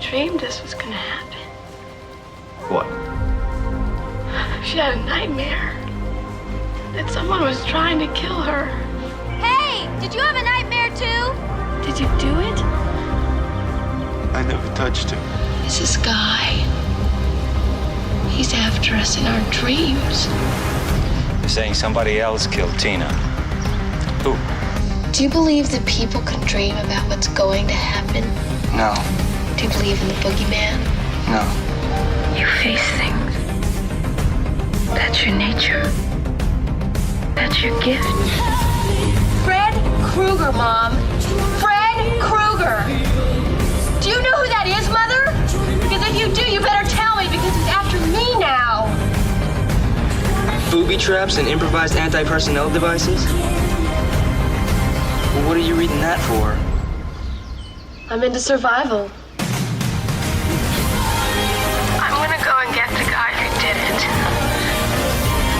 dreamed this was gonna happen. What? She had a nightmare that someone was trying to kill her. Hey, did you have a nightmare too? Did you do it? I never touched him. It's this guy. He's after us in our dreams. You're saying somebody else killed Tina. Who? Do you believe that people can dream about what's going to happen? No. Do you believe in the boogeyman? No. You face things. That's your nature. That's your gift. Fred Krueger, Mom. Fred Krueger. Do you know who that is, Mother? Because if you do, you better tell me because he's after me now. Booby traps and improvised anti-personnel devices? Well, what are you reading that for? I'm into survival. I'm gonna go and get the guy who did it.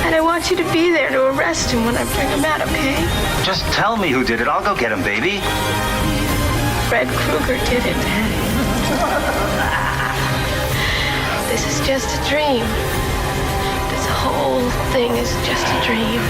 And I want you to be there to arrest him when I bring him out, okay? Just tell me who did it. I'll go get him, baby. Fred Krueger did it, Daddy. This is just a dream. This whole thing is just a dream.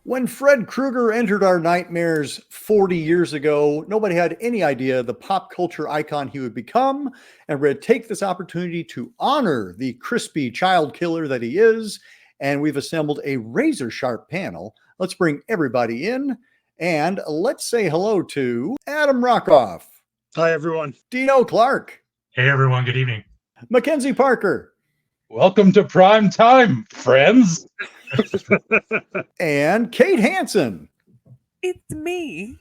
When Fred Krueger entered our nightmares 40 years ago, nobody had any idea the pop culture icon he would become, and we're going to take this opportunity to honor the crispy child killer that he is, and we've assembled a razor-sharp panel. Let's bring everybody in, and let's say hello to Adam Rockoff. Hi, everyone. Dino Clark. Hey, everyone. Good evening. Mackenzie Parker. Welcome to prime time, friends. And Kate Hansen. It's me.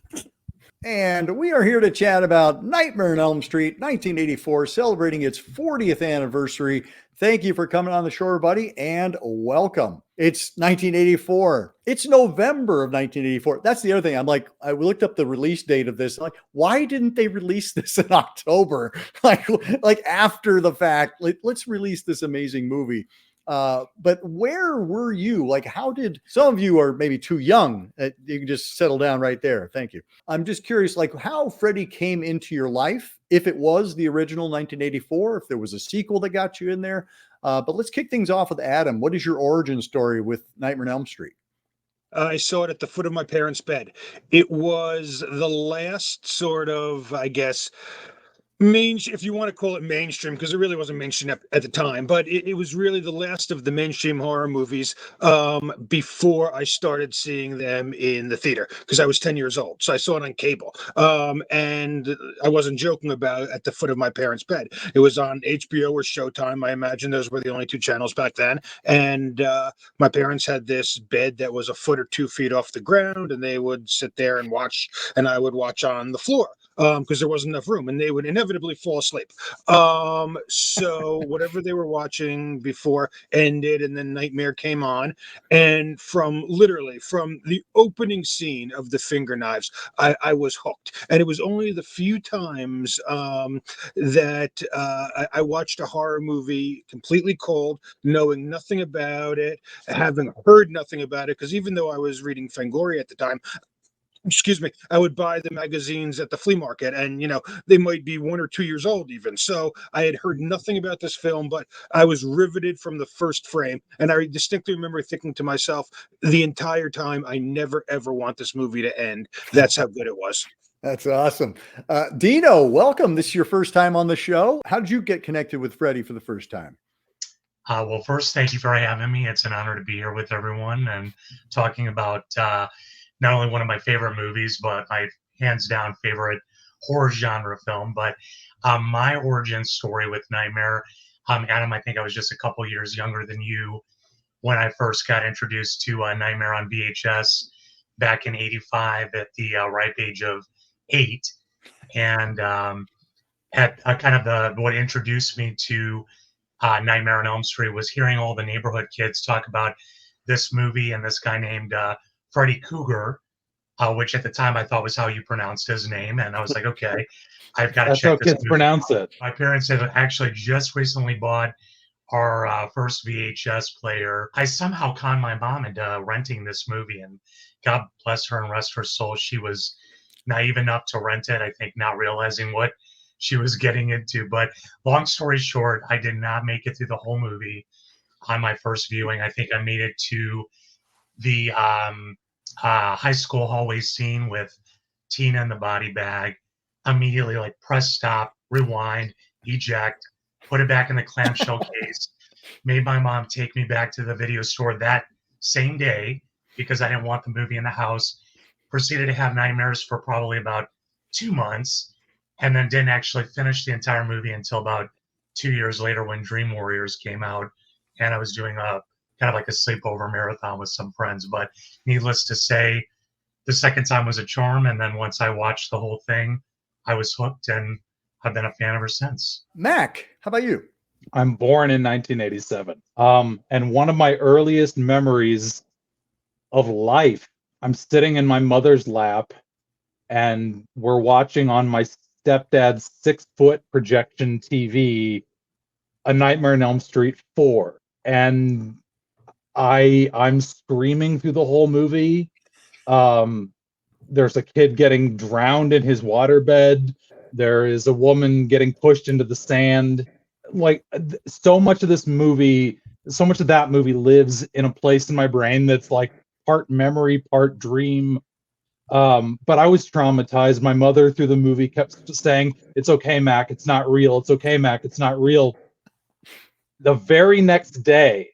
And we are here to chat about Nightmare on Elm Street, 1984, celebrating its 40th anniversary. Thank you for coming on the show, buddy, and welcome. It's 1984. It's November of 1984. That's the other thing. I'm like, I looked up the release date of this. Like, why didn't they release this in October? Like after the fact, let's release this amazing movie. But where were you? Like, how did some of you are maybe too young? You can just settle down right there. Thank you. I'm just curious, like how Freddy came into your life, if it was the original 1984, if there was a sequel that got you in there. But let's kick things off with Adam. What is your origin story with Nightmare on Elm Street? I saw it at the foot of my parents' bed. It was the last sort of, I guess, if you want to call it mainstream, because it really wasn't mainstream at the time, but it was really the last of the mainstream horror movies before I started seeing them in the theater, because I was 10 years old. So I saw it on cable. And I wasn't joking about it, at the foot of my parents' bed. It was on HBO or Showtime. I imagine those were the only two channels back then. And my parents had this bed that was a foot or 2 feet off the ground, and they would sit there and watch, and I would watch on the floor. Because there wasn't enough room, and they would inevitably fall asleep. So whatever they were watching before ended, and then Nightmare came on. And from the opening scene of the finger knives, I was hooked. And it was only the few times that I watched a horror movie completely cold, knowing nothing about it, having heard nothing about it, because even though I was reading Fangoria at the time, I would buy the magazines at the flea market, and they might be 1 or 2 years old even. So I had heard nothing about this film, but I was riveted from the first frame. And I distinctly remember thinking to myself the entire time, I never ever want this movie to end. That's how good it was. That's awesome. Dino, welcome. This is your first time on the show. How did you get connected with Freddy for the first time? Well, first, thank you for having me. It's an honor to be here with everyone and talking about not only one of my favorite movies, but my hands down favorite horror genre film. But my origin story with Nightmare, Adam, I think I was just a couple years younger than you when I first got introduced to Nightmare on VHS back in '85 at the ripe age of 8. And at what introduced me to Nightmare on Elm Street was hearing all the neighborhood kids talk about this movie and this guy named Freddy Krueger, which at the time I thought was how you pronounced his name. And I was like, okay, I've got to check this movie. Pronounce it. My parents had actually just recently bought our first VHS player. I somehow conned my mom into renting this movie, and God bless her and rest her soul. She was naive enough to rent it, I think, not realizing what she was getting into. But long story short, I did not make it through the whole movie on my first viewing. I think I made it to the high school hallway scene with Tina in the body bag. Immediately, like, press stop, rewind, eject, put it back in the clamshell case. Made my mom take me back to the video store that same day because I didn't want the movie in the house. Proceeded to have nightmares for probably about 2 months, and then didn't actually finish the entire movie until about 2 years later when Dream Warriors came out, and I was doing a kind of like a sleepover marathon with some friends. But needless to say, the second time was a charm, and then once I watched the whole thing, I was hooked, and I've been a fan ever since. Mac, how about you? I'm born in 1987. And one of my earliest memories of life, I'm sitting in my mother's lap and we're watching on my stepdad's 6-foot projection TV, A Nightmare on Elm Street 4. And I'm screaming through the whole movie. There's a kid getting drowned in his waterbed. There is a woman getting pushed into the sand. Like, so much of that movie lives in a place in my brain that's like part memory, part dream. But I was traumatized. My mother through the movie kept saying, "It's okay, Mac, it's not real. It's okay, Mac, it's not real." The very next day,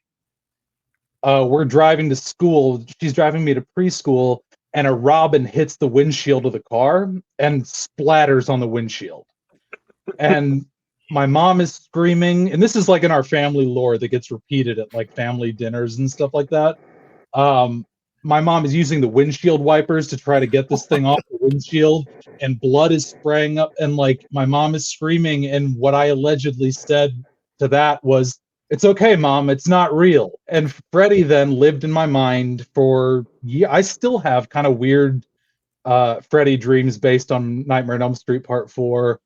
we're driving to school. She's driving me to preschool, and a robin hits the windshield of the car and splatters on the windshield. And my mom is screaming, and this is like in our family lore that gets repeated at like family dinners and stuff like that. My mom is using the windshield wipers to try to get this thing off the windshield, and blood is spraying up, and like my mom is screaming, and what I allegedly said to that was, "It's okay, Mom, it's not real." And Freddy then lived in my mind for years. I still have kind of weird Freddy dreams based on Nightmare on Elm Street Part 4.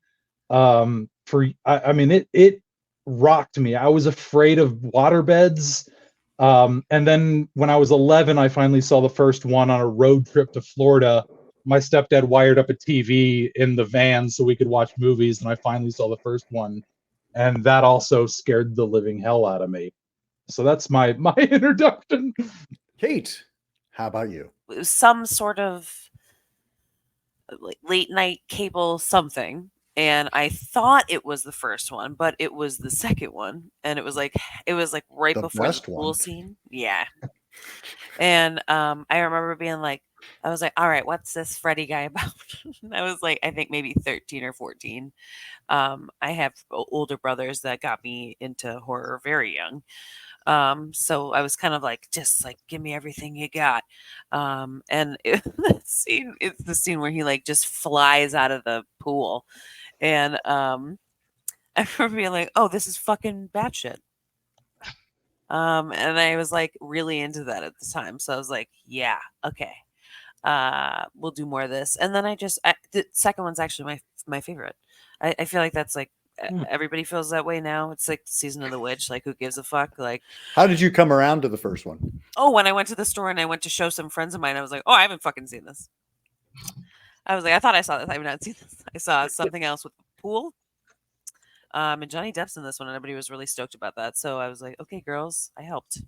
I mean, it rocked me. I was afraid of waterbeds. And then when I was 11, I finally saw the first one on a road trip to Florida. My stepdad wired up a TV in the van so we could watch movies, and I finally saw the first one. And that also scared the living hell out of me. So that's my introduction. Kate, how about you? It was some sort of late night cable something. And I thought it was the first one, but it was the second one. And it was like right The before the best pool one. scene. Yeah. And I remember being like, I was like, all right, what's this Freddy guy about? I was like, I think maybe 13 or 14. I have older brothers that got me into horror very young. So I was kind of like, just like, give me everything you got. And it's the scene where he like just flies out of the pool. And I remember being like, oh, this is fucking batshit. And I was like really into that at the time. So I was like, yeah, okay. We'll do more of this. And then the second one's actually my favorite. I feel like that's like everybody feels that way now. It's like Season of the Witch. Like, who gives a fuck? Like, how did you come around to the first one? Oh, when I went to the store and I went to show some friends of mine, I was like, oh, I haven't fucking seen this. I was like, I thought I saw this. I have not seen this. I saw something else with the pool. And Johnny Depp's in this one, and everybody was really stoked about that. So I was like, okay, girls, I helped.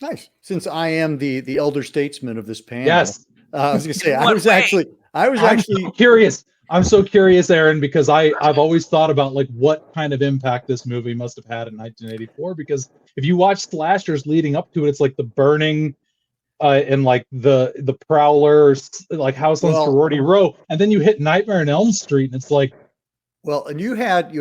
Nice. Since I am the elder statesman of this panel, Yes. I was gonna say I'm actually curious. I'm so curious, Aaron, because I've always thought about like what kind of impact this movie must have had in 1984. Because if you watch slashers leading up to it, it's like The Burning, and like the Prowler, like House on Sorority Row, and then you hit Nightmare on Elm Street, and it's like, well, and you had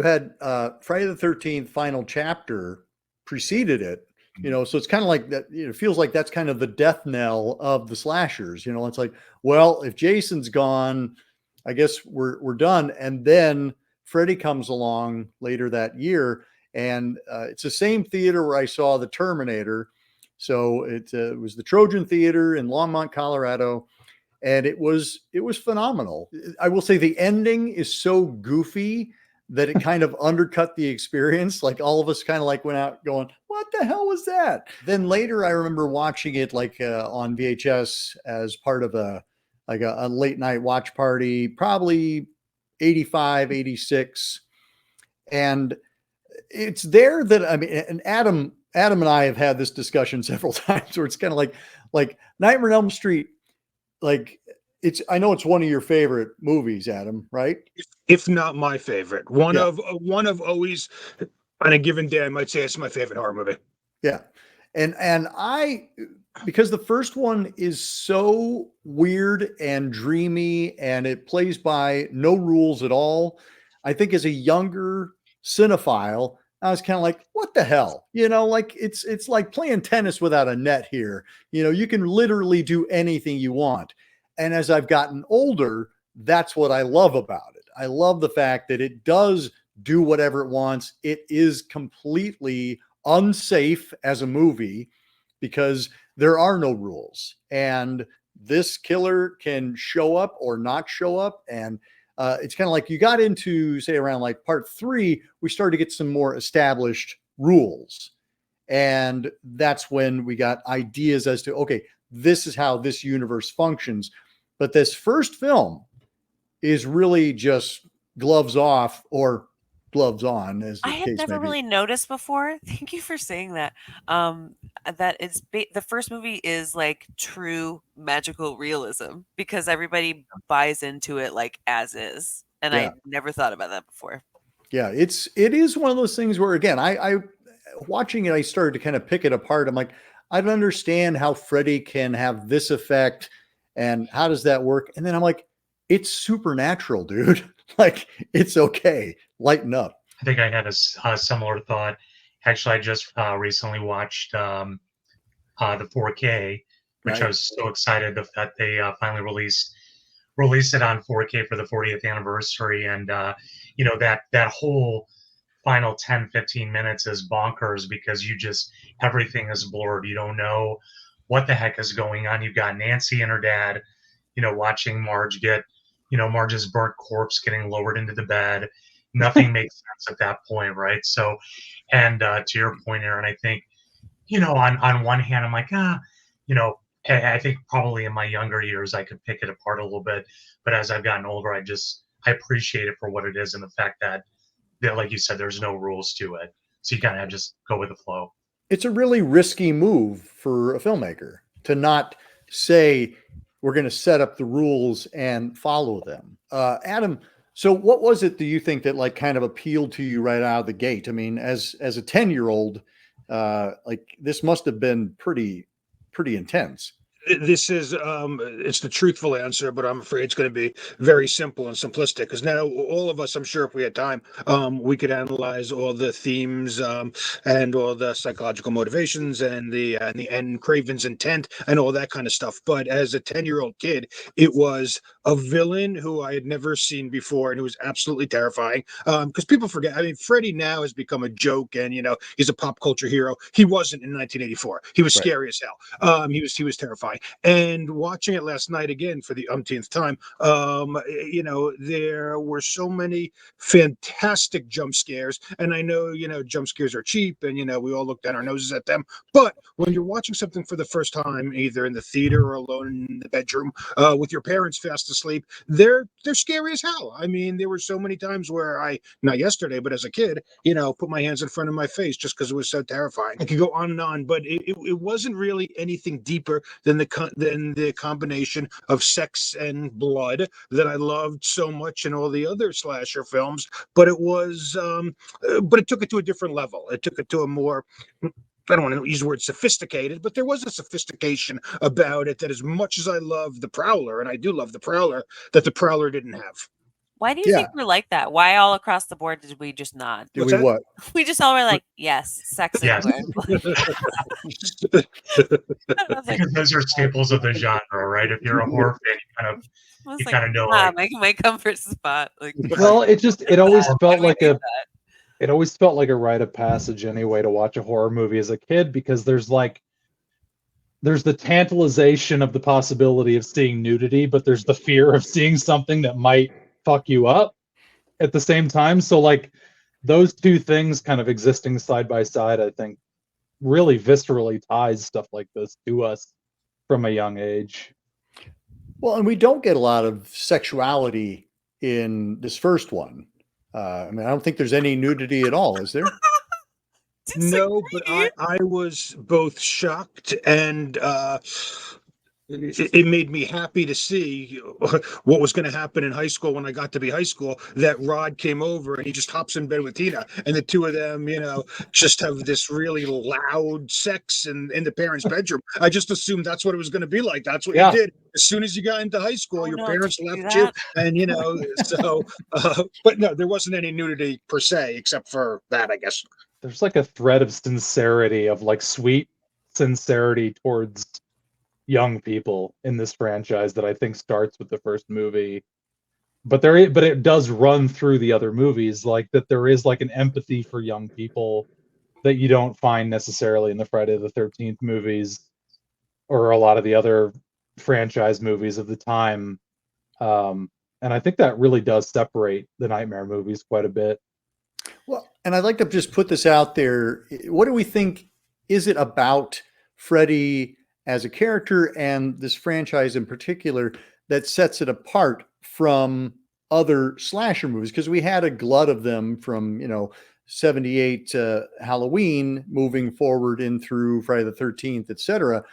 Friday the 13th final chapter preceded it. You know, so it's kind of like that. You know, it feels like that's kind of the death knell of the slashers. You know, it's like, well, if Jason's gone, I guess we're done. And then Freddy comes along later that year, and it's the same theater where I saw The Terminator. So it was the Trojan Theater in Longmont, Colorado, and it was phenomenal. I will say the ending is so goofy that it kind of undercut the experience. Like all of us kind of like went out going, what the hell was that? Then later I remember watching it like on VHS as part of a like a late night watch party, probably 85, 86. And it's there that, I mean, and Adam and I have had this discussion several times where it's kind of like Nightmare on Elm Street. Like I know it's one of your favorite movies, Adam, right? If not my favorite, one Yeah. of always on a given day, I might say it's my favorite horror movie. Yeah. And because the first one is so weird and dreamy and it plays by no rules at all. I think as a younger cinephile, I was kind of like, what the hell? Like it's like playing tennis without a net here. You can literally do anything you want. And as I've gotten older, that's what I love about it. I love the fact that it does do whatever it wants. It is completely unsafe as a movie because there are no rules. And this killer can show up or not show up. And it's kind of like you got into, say, around like part 3, we started to get some more established rules. And that's when we got ideas as to, okay, this is how this universe functions. But this first film is really just gloves off or gloves on, as the I had case never may be. really noticed before. Thank you for saying that. That it's the first movie is like true magical realism because everybody buys into it like as is, and Yeah. I never thought about that before. Yeah, it is one of those things where, again, I watching it, I started to kind of pick it apart. I'm like, I don't understand how Freddy can have this effect and how does that work? And then I'm like, it's supernatural, dude. Like, it's okay. Lighten up. I think I had a similar thought. Actually, I just recently watched the 4K, which Right. I was so excited that they finally released it on 4K for the 40th anniversary. And, that whole final 10, 15 minutes is bonkers because everything is blurred. You don't know what the heck is going on. You've got Nancy and her dad, watching Marge get, Marge's burnt corpse getting lowered into the bed. Nothing makes sense at that point, right? So, and to your point, Aaron, I think, on one hand, I'm like, I think probably in my younger years, I could pick it apart a little bit. But as I've gotten older, I appreciate it for what it is and the fact that, like you said, there's no rules to it. So you kind of just go with the flow. It's a really risky move for a filmmaker to not say, we're going to set up the rules and follow them. Adam, so what was it, do you think, that like kind of appealed to you right out of the gate? I mean, as a 10-year-old, like this must have been pretty intense. This is it's the truthful answer, but I'm afraid it's going to be very simple and simplistic because now all of us, I'm sure if we had time, we could analyze all the themes and all the psychological motivations and the Craven's intent and all that kind of stuff. But as a 10-year-old kid, it was a villain who I had never seen before and who was absolutely terrifying. Because people forget, I mean, Freddy now has become a joke and he's a pop culture hero. He wasn't in 1984. He was scary as hell. He was terrifying. And watching it last night again for the umpteenth time, there were so many fantastic jump scares. And I know, jump scares are cheap and, we all look down our noses at them. But when you're watching something for the first time, either in the theater or alone in the bedroom with your parents fast asleep, they're scary as hell. I mean, there were so many times where not yesterday, but as a kid, put my hands in front of my face just because it was so terrifying. I could go on and on, but it wasn't really anything deeper than the combination of sex and blood that I loved so much in all the other slasher films. But it was, but it took it to a different level. It took it to a more, I don't want to use the word sophisticated, but there was a sophistication about it that, as much as I love the Prowler, and I do love the Prowler, that the Prowler didn't have. Why do you think we're like that? Why all across the board did we just nod? Did we what? We just all were like, yes, sex and blood. Because those are staples of the genre, right? If you're a horror fan, you kind of know. My comfort spot. Like, well, it always felt like it always felt like a rite of passage anyway to watch a horror movie as a kid, because there's the tantalization of the possibility of seeing nudity, but there's the fear of seeing something that might fuck you up at the same time. So like those two things kind of existing side by side, I think really viscerally ties stuff like this to us from a young age. Well, and we don't get a lot of sexuality in this first one. I mean, I don't think there's any nudity at all, is there? No, but I was both shocked and it made me happy to see what was going to happen in high school when I got to be high school. That Rod came over and he just hops in bed with Tina, and the two of them, just have this really loud sex in the parents' bedroom. I just assumed that's what it was going to be like. That's what you did as soon as you got into high school. Your parents left you, and so. But no, there wasn't any nudity per se, except for that, I guess. There's like a thread of sincerity, of like sweet sincerity towards young people in this franchise that I think starts with the first movie, but it does run through the other movies, like that there is like an empathy for young people that you don't find necessarily in the Friday the 13th movies or a lot of the other franchise movies of the time. And I think that really does separate the Nightmare movies quite a bit. Well, and I'd like to just put this out there. What do we think is it about Freddy as a character and this franchise in particular that sets it apart from other slasher movies? Because we had a glut of them from, 78 to Halloween, moving forward in through Friday the 13th, etc.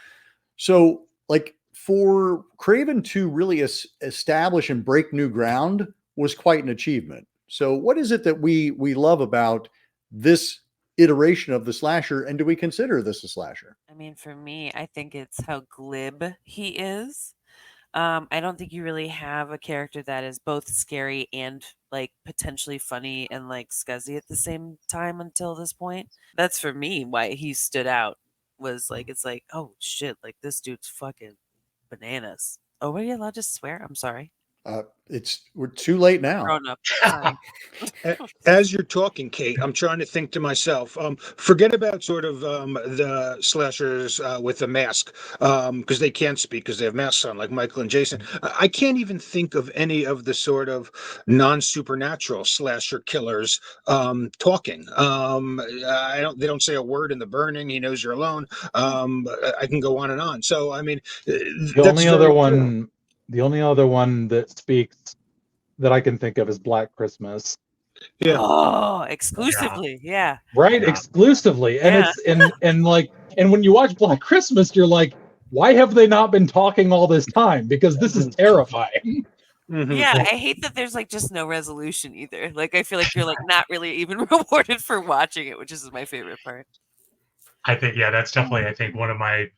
So like for Craven to really establish and break new ground was quite an achievement. So what is it that we love about this iteration of the slasher, and do we consider this a slasher? I mean, for me, I think it's how glib he is. I don't think you really have a character that is both scary and like potentially funny and like scuzzy at the same time until this point. That's for me why he stood out, was like, it's like, oh shit, like this dude's fucking bananas. Oh, were you allowed to swear? I'm sorry. We're too late now. Grown up. Sorry. As you're talking, Kate, I'm trying to think to myself, forget about sort of the slashers with the mask, because they can't speak because they have masks on, like Michael and Jason. I can't even think of any of the sort of non-supernatural slasher killers talking. They don't say a word in The Burning. He knows you're alone. I can go on and on. So, I mean, The only other one that speaks that I can think of is Black Christmas. Yeah. Oh, exclusively. Yeah. Right. Yeah. Exclusively. And and when you watch Black Christmas, you're like, why have they not been talking all this time? Because this is terrifying. Mm-hmm. Yeah, I hate that there's like just no resolution either. Like I feel like you're like not really even rewarded for watching it, which is my favorite part. I think, that's definitely, I think one of my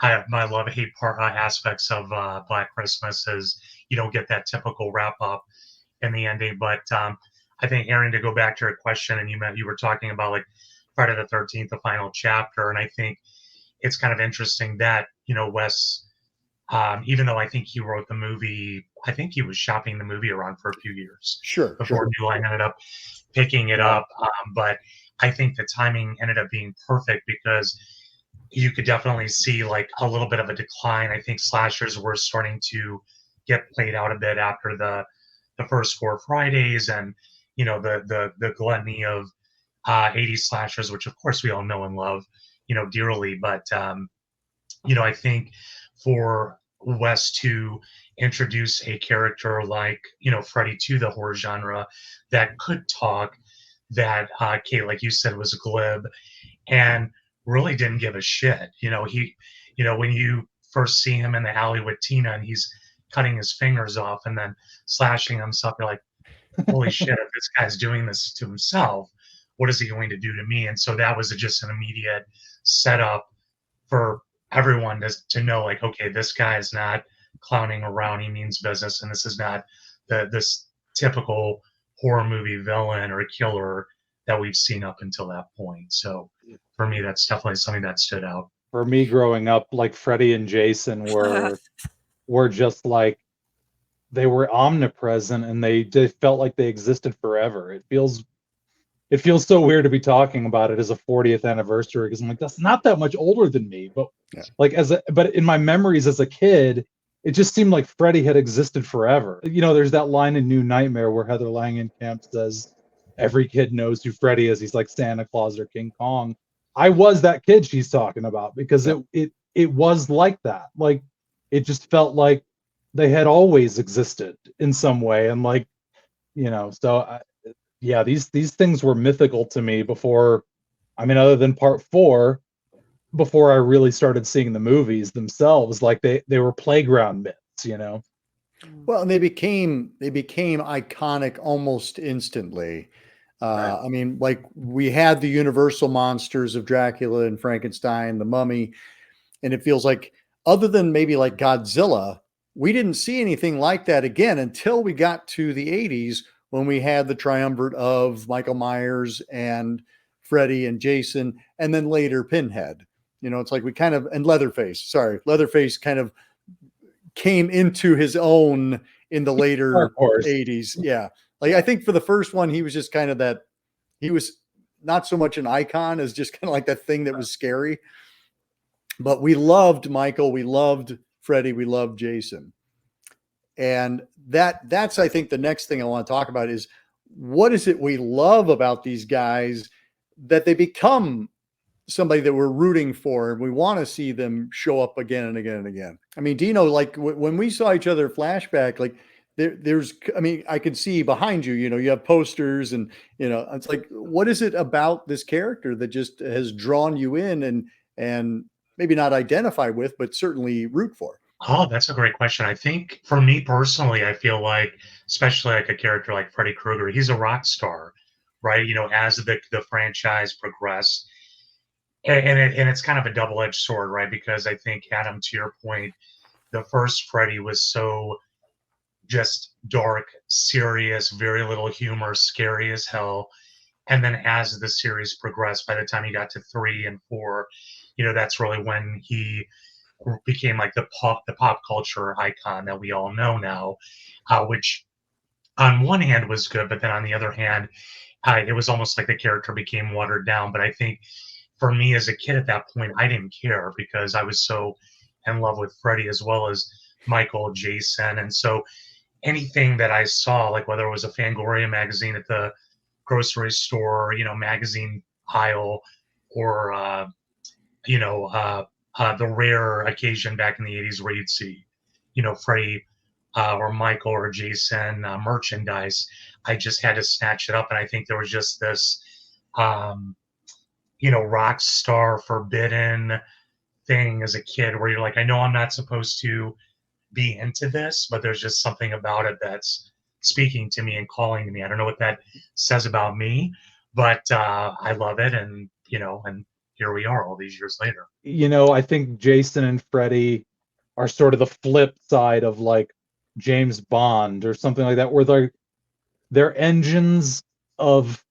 love-hate part aspects of Black Christmas is you don't get that typical wrap-up in the ending. But I think, Aaron, to go back to your question, and you were talking about like Friday the 13th, the final chapter, and I think it's kind of interesting that, Wes, even though I think he wrote the movie, I think he was shopping the movie around for a few years. Sure. Before New Line ended up picking it up. But I think the timing ended up being perfect because you could definitely see like a little bit of a decline. I think slashers were starting to get played out a bit after the first 4 Fridays and, the gluttony of 80s slashers, which of course we all know and love, dearly. But, I think for Wes to introduce a character like, Freddy to the horror genre that could talk, that Kate, like you said, was glib and really didn't give a shit. When you first see him in the alley with Tina and he's cutting his fingers off and then slashing himself, you're like, holy shit, if this guy's doing this to himself, what is he going to do to me? And so that was just an immediate setup for everyone to know, like, okay, this guy is not clowning around, he means business, and this is not this typical horror movie villain or killer that we've seen up until that point. So for me, that's definitely something that stood out. For me growing up, like Freddy and Jason were just like, they were omnipresent and they felt like they existed forever. It feels so weird to be talking about it as a 40th anniversary because I'm like, that's not that much older than me. But but in my memories as a kid, it just seemed like Freddy had existed forever. There's that line in New Nightmare where Heather Langenkamp says, every kid knows who Freddy is. He's like Santa Claus or King Kong. I was that kid she's talking about because it was like that. Like, it just felt like they had always existed in some way, and like, yeah, these things were mythical to me before. I mean, other than part 4, before I really started seeing the movies themselves, like they were playground myths. Well, and they became iconic almost instantly. I mean, like we had the universal monsters of Dracula and Frankenstein, the Mummy, and it feels like other than maybe like Godzilla, we didn't see anything like that again until we got to the 80s when we had the triumvirate of Michael Myers and Freddy and Jason, and then later Pinhead. It's like we kind of, and Leatherface kind of came into his own in the later 80s. Yeah. Like I think for the first one, he was just kind of that, he was not so much an icon as just kind of like that thing that was scary. But we loved Michael, we loved Freddy, we loved Jason. And that's I think the next thing I want to talk about is what is it we love about these guys that they become somebody that we're rooting for and we want to see them show up again and again and again. I mean, Dino, like when we saw each other flashback, like there's, I mean, I can see behind you, you have posters and, it's like, what is it about this character that just has drawn you in and maybe not identify with, but certainly root for? Oh, that's a great question. I think for me personally, I feel like, especially like a character like Freddy Krueger, he's a rock star, right? As the franchise progressed, and it's kind of a double-edged sword, right? Because I think, Adam, to your point, the first Freddy was so just dark, serious, very little humor, scary as hell. And then as the series progressed, by the time he got to 3 and 4, that's really when he became like the pop culture icon that we all know now, which on one hand was good, but then on the other hand, it was almost like the character became watered down. But I think for me as a kid at that point, I didn't care because I was so in love with Freddy as well as Michael, Jason. And so anything that I saw, like whether it was a Fangoria magazine at the grocery store, magazine aisle, or, the rare occasion back in the 80s where you'd see, Freddy or Michael or Jason merchandise, I just had to snatch it up. And I think there was just this, rock star forbidden thing as a kid where you're like, I know I'm not supposed to be into this, but there's just something about it that's speaking to me and calling to me. I don't know what that says about me, but I love it. And, and here we are all these years later. I think Jason and Freddy are sort of the flip side of like James Bond or something like that, where they're engines of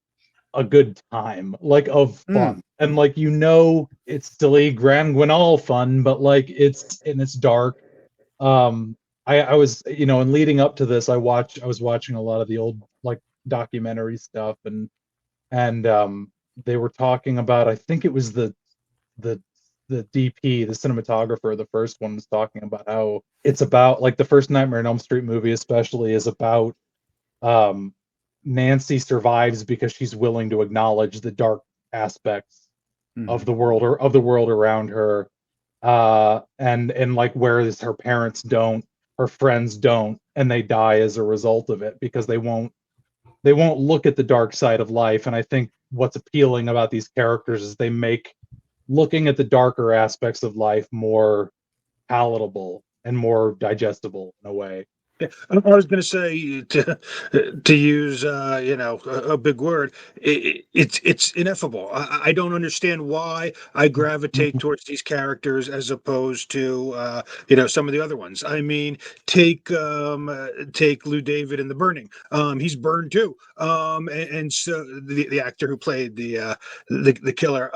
a good time, like of fun. And like, it's silly Grand Guignol fun, but like it's dark. I was, and leading up to this, I was watching a lot of the old like documentary stuff, and they were talking about, I think it was the DP, the cinematographer, the first one, was talking about how it's about like the first Nightmare on Elm Street movie especially is about Nancy survives because she's willing to acknowledge the dark aspects of the world or of the world around her, and like whereas her parents don't, her friends don't, and they die as a result of it because they won't look at the dark side of life. And I think what's appealing about these characters is they make looking at the darker aspects of life more palatable and more digestible in a way. I was going to say, to use a big word, it's ineffable. I don't understand why I gravitate towards these characters as opposed to some of the other ones. I mean, take Lou David in The Burning. He's burned too, and so the actor who played the killer.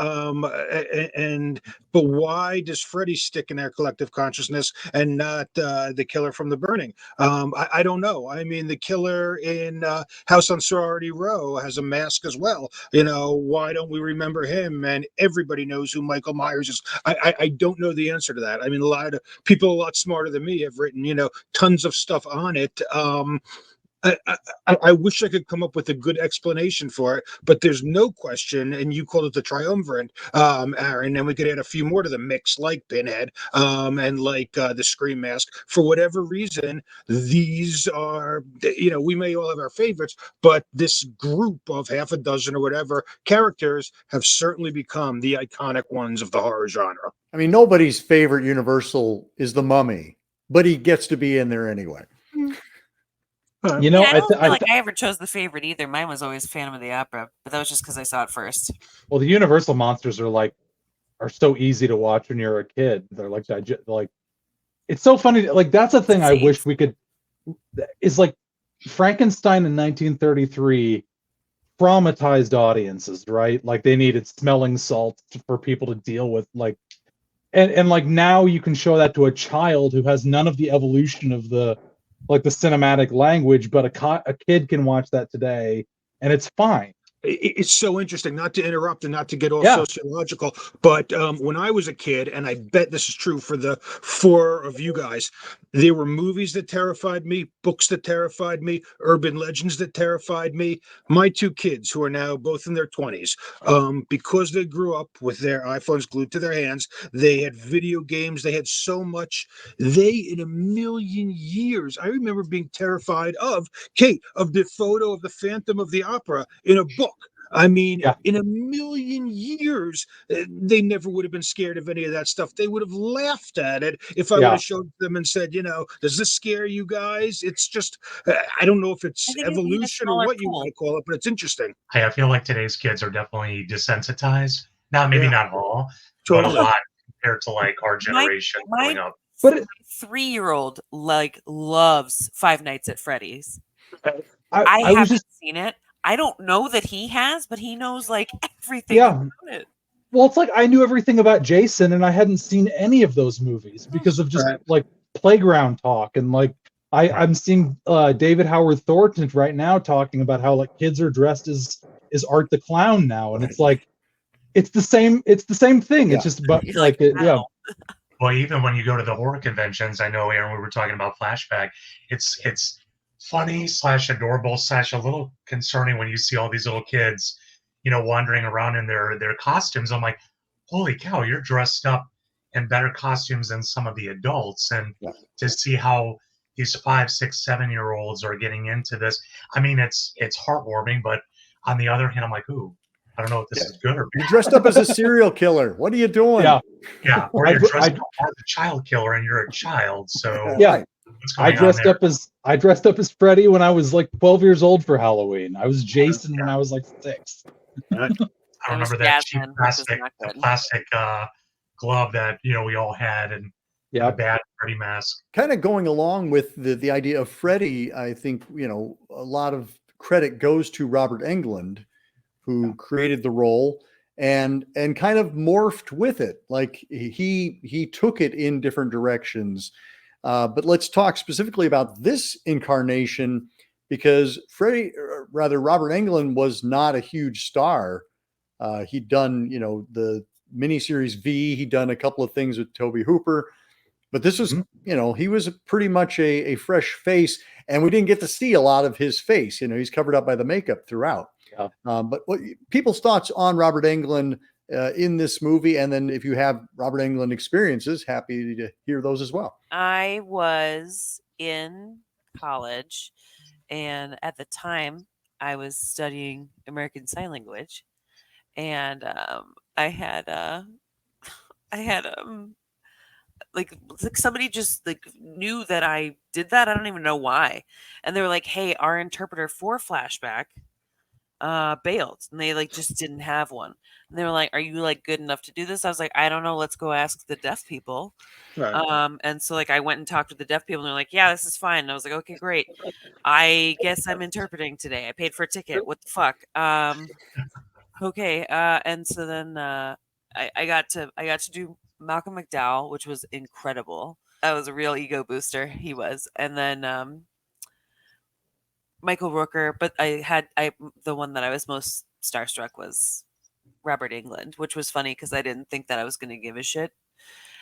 But why does Freddy stick in our collective consciousness and not the killer from The Burning? I don't know. I mean, the killer in House on Sorority Row has a mask as well. Why don't we remember him? And everybody knows who Michael Myers is. I don't know the answer to that. I mean, a lot of people a lot smarter than me have written, tons of stuff on it. I wish I could come up with a good explanation for it, but there's no question, and you called it the triumvirate, Aaron, and we could add a few more to the mix, like Pinhead, and like the Scream Mask. For whatever reason, these are, we may all have our favorites, but this group of half a dozen or whatever characters have certainly become the iconic ones of the horror genre. I mean, nobody's favorite Universal is the Mummy, but he gets to be in there anyway. You know, I don't feel like I ever chose the favorite either. Mine was always Phantom of the Opera, but that was just because I saw it first. well, the Universal monsters are so easy to watch when you're a kid. They're like it's so funny. Like that's a thing I wish we could. Is like Frankenstein in 1933 traumatized audiences, right? Like they needed smelling salts for people to deal with, like, and like now you can show that to a child who has none of the evolution of the cinematic language, but a kid can watch that today and it's fine. It's so interesting, not to interrupt and not to get all sociological, but when I was a kid, and I bet this is true for the four of you guys, there were movies that terrified me, books that terrified me, urban legends that terrified me. My two kids, who are now both in their 20s, because they grew up with their iPhones glued to their hands, they had video games, they had so much. They, in a million years, I remember being terrified of, Kate, of the photo of the Phantom of the Opera in a book. I mean, in a million years, they never would have been scared of any of that stuff. They would have laughed at it if I would have showed them and said, does this scare you guys? It's just, I don't know if it's evolution or what you want to call it, but it's interesting. I feel like today's kids are definitely desensitized. Maybe not all, Totally. but a lot compared to like our generation growing up. But 3-year-old loves Five Nights at Freddy's. I haven't seen it. I don't know that he has, but he knows like everything about it. Well, it's like I knew everything about Jason and I hadn't seen any of those movies because of just like playground talk. And like I'm seeing David Howard Thornton right now talking about how like kids are dressed as Art the Clown now. And it's like it's the same thing. It's just but like Well, even when you go to the horror conventions, I know, Aaron, we were talking about Flashback. It's funny / adorable / a little concerning when you see all these little kids, wandering around in their costumes. I'm like, holy cow, you're dressed up in better costumes than some of the adults. And to see how these 5, 6, 7-year-olds are getting into this, I mean, it's heartwarming. But on the other hand, I'm like, ooh, I don't know if this is good or bad. You're dressed up as a serial killer. What are you doing? Yeah. Or you're dressed up as a child killer and you're a child. So I dressed up as Freddy when I was like 12 years old for Halloween. I was Jason when I was like 6. I remember that cheap plastic glove that we all had, and the bad Freddy mask. Kind of going along with the idea of Freddy, I think a lot of credit goes to Robert Englund, who created the role and kind of morphed with it. Like he took it in different directions. But let's talk specifically about this incarnation, because Robert Englund was not a huge star. He'd done, the miniseries V, he'd done a couple of things with Tobe Hooper, but this was, he was pretty much a fresh face, and we didn't get to see a lot of his face. He's covered up by the makeup throughout. But what people's thoughts on Robert Englund in this movie, and then if you have Robert Englund experiences, happy to hear those as well. I was in college, and at the time I was studying American Sign Language, and I had like somebody just like knew that I did that. I don't even know why, and they were like, "Hey, our interpreter for Flashback bailed, and they like just didn't have one." And they were like, "Are you like good enough to do this?" I was like, "I don't know. Let's go ask the deaf people." And so like I went and talked to the deaf people, and they're like, "Yeah, this is fine." And I was like, "Okay, great. I guess I'm interpreting today. I paid for a ticket. What the fuck?" Okay. And so then I got to do Malcolm McDowell, which was incredible. That was a real ego booster. He was. And then Michael Rooker, but the one that I was most starstruck was Robert Englund, which was funny because I didn't think that I was going to give a shit,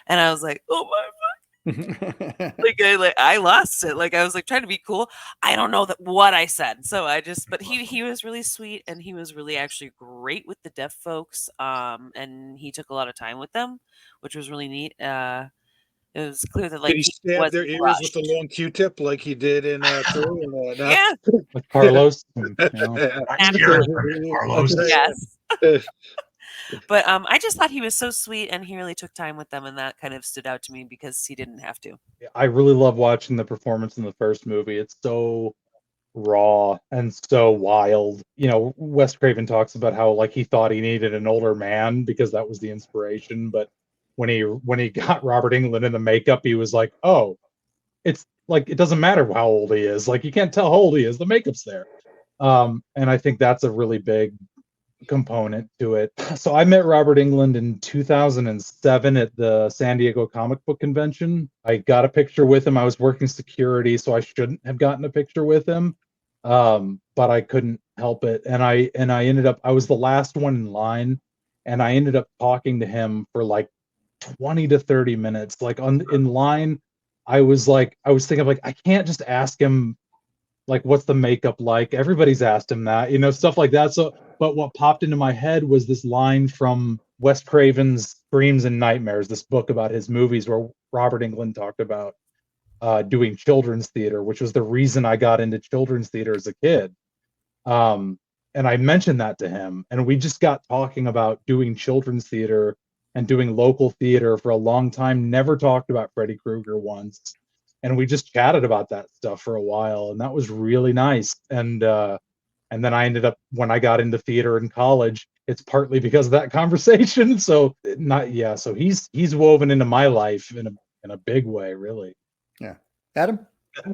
and I was like, "Oh my fuck!" I lost it. Like I was like trying to be cool. I don't know what I said. So but he was really sweet, and he was really actually great with the deaf folks. And he took a lot of time with them, which was really neat. It was clear that Did like he he stab their wasn't ears with the rushed. long Q-tip like he did in Thor? No? Yeah. Like Carlos. You know. Nice ears from Carlos. Yes. But I just thought he was so sweet, and he really took time with them, and that kind of stood out to me because he didn't have to. I really love watching the performance in the first movie. It's so raw and so wild. You know, Wes Craven talks about how like he thought he needed an older man because that was the inspiration, but when he got Robert Englund in the makeup, he was like, "Oh, it's like it doesn't matter how old he is. Like you can't tell how old he is. The makeup's there." And I think that's a really big component to it. So I met Robert Englund in 2007 at the San Diego Comic Book Convention. I got a picture with him. I was working security, so I shouldn't have gotten a picture with him, but I couldn't help it. And I ended up, I was the last one in line, and I ended up talking to him for like 20 to 30 minutes. Like in line, I was thinking like I can't just ask him like what's the makeup like. Everybody's asked him that, stuff like that. So but what popped into my head was this line from Wes Craven's Dreams and Nightmares, this book about his movies where Robert Englund talked about doing children's theater, which was the reason I got into children's theater as a kid. And I mentioned that to him, and we just got talking about doing children's theater and doing local theater for a long time, never talked about Freddy Krueger once. And we just chatted about that stuff for a while, and that was really nice. And then I ended up, when I got into theater in college, it's partly because of that conversation. So so he's woven into my life in a big way, really. Yeah. Adam?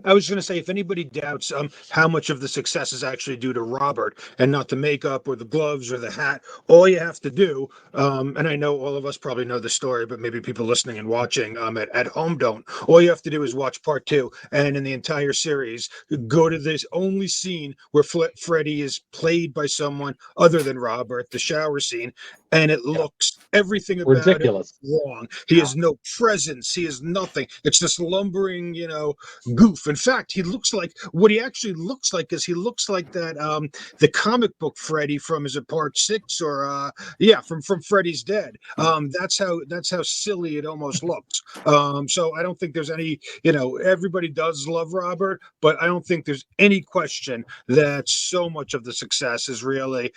I was going to say, if anybody doubts how much of the success is actually due to Robert and not the makeup or the gloves or the hat, all you have to do, and I know all of us probably know the story, but maybe people listening and watching at home don't. All you have to do is watch part 2, and in the entire series, go to this only scene where Freddy is played by someone other than Robert, the shower scene, and it looks everything about ridiculous. it wrong. He has no presence. He has nothing. It's this lumbering, goof. In fact, he looks like what he actually looks like is he looks like that the comic book Freddy from is it part 6 or from Freddy's Dead. That's how silly it almost looks. So I don't think there's any, everybody does love Robert, but I don't think there's any question that so much of the success is really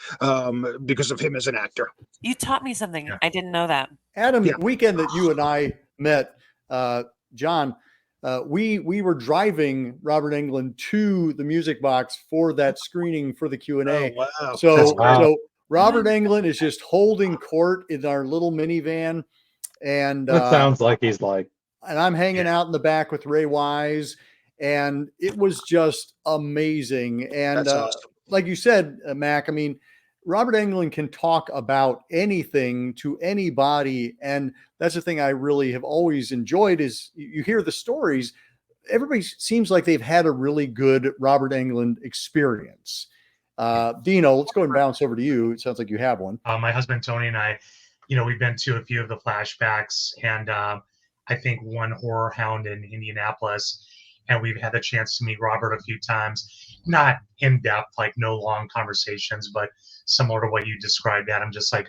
because of him as an actor. You taught me something. Yeah. I didn't know that. Adam, the weekend that you and I met, John, we were driving Robert Englund to the Music Box for that screening for the Q&A. Oh, wow. So Robert Englund is just holding court in our little minivan. And that sounds like he's like. And I'm hanging out in the back with Ray Wise. And it was just amazing. And awesome. Like you said, Mac, I mean, Robert Englund can talk about anything to anybody. And that's the thing I really have always enjoyed is you hear the stories. Everybody seems like they've had a really good Robert Englund experience. Dino, let's go and bounce over to you. It sounds like you have one. My husband, Tony, and I, we've been to a few of the flashbacks, and I think one Horror Hound in Indianapolis. And we've had the chance to meet Robert a few times, not in depth, like no long conversations, but similar to what you described, Adam, just like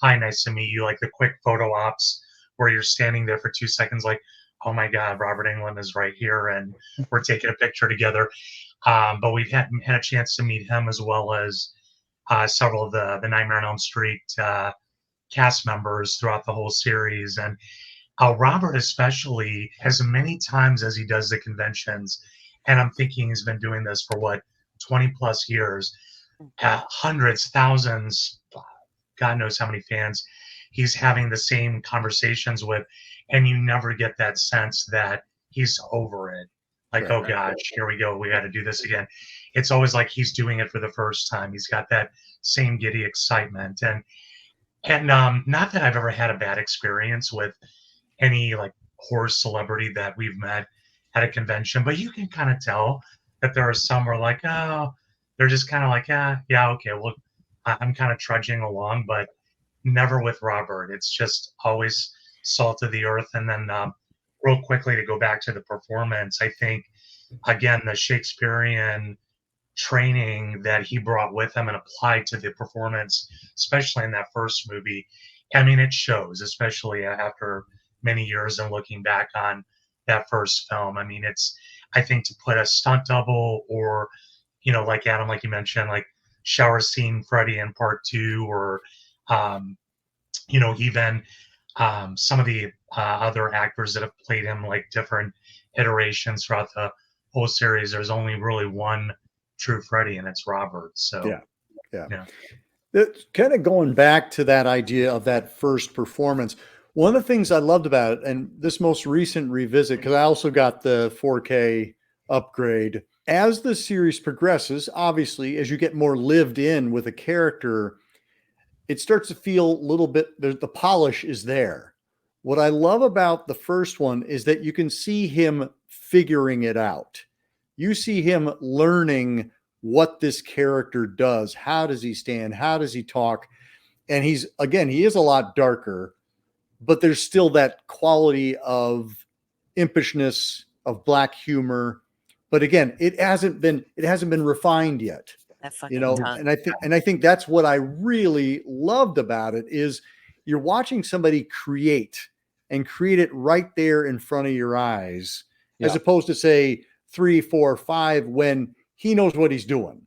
hi, nice to meet you, like the quick photo ops where you're standing there for 2 seconds, like, oh my God, Robert Englund is right here, and we're taking a picture together. But we've had a chance to meet him as well as several of the Nightmare on Elm Street cast members throughout the whole series. And Robert especially, as many times as he does the conventions, and I'm thinking he's been doing this for 20 plus years, hundreds, thousands, God knows how many fans he's having the same conversations with, and you never get that sense that he's over it. Like, oh gosh, here we go, we got to do this again. It's always like he's doing it for the first time. He's got that same giddy excitement, and not that I've ever had a bad experience with any like horror celebrity that we've met at a convention, but you can kind of tell that there are some who are like, oh, they're just kind of like, yeah, okay, well, I'm kind of trudging along, but never with Robert. It's just always salt of the earth. And then real quickly to go back to the performance, I think, again, the Shakespearean training that he brought with him and applied to the performance, especially in that first movie, I mean, it shows, especially after many years and looking back on that first film. I mean, I think to put a stunt double or, like Adam, like you mentioned, like shower scene Freddy in part 2, or, even some of the other actors that have played him, like different iterations throughout the whole series. There's only really one true Freddy, and it's Robert. So yeah. Kind of going back to that idea of that first performance, one of the things I loved about it, and this most recent revisit, because I also got the 4K upgrade, as the series progresses, obviously, as you get more lived in with a character, it starts to feel a little bit, the polish is there. What I love about the first one is that you can see him figuring it out. You see him learning what this character does. How does he stand? How does he talk? And he is a lot darker, but there's still that quality of impishness, of black humor. But again, it hasn't been refined yet. And I think that's what I really loved about it, is you're watching somebody create it right there in front of your eyes, as opposed to say 3, 4, 5, when he knows what he's doing.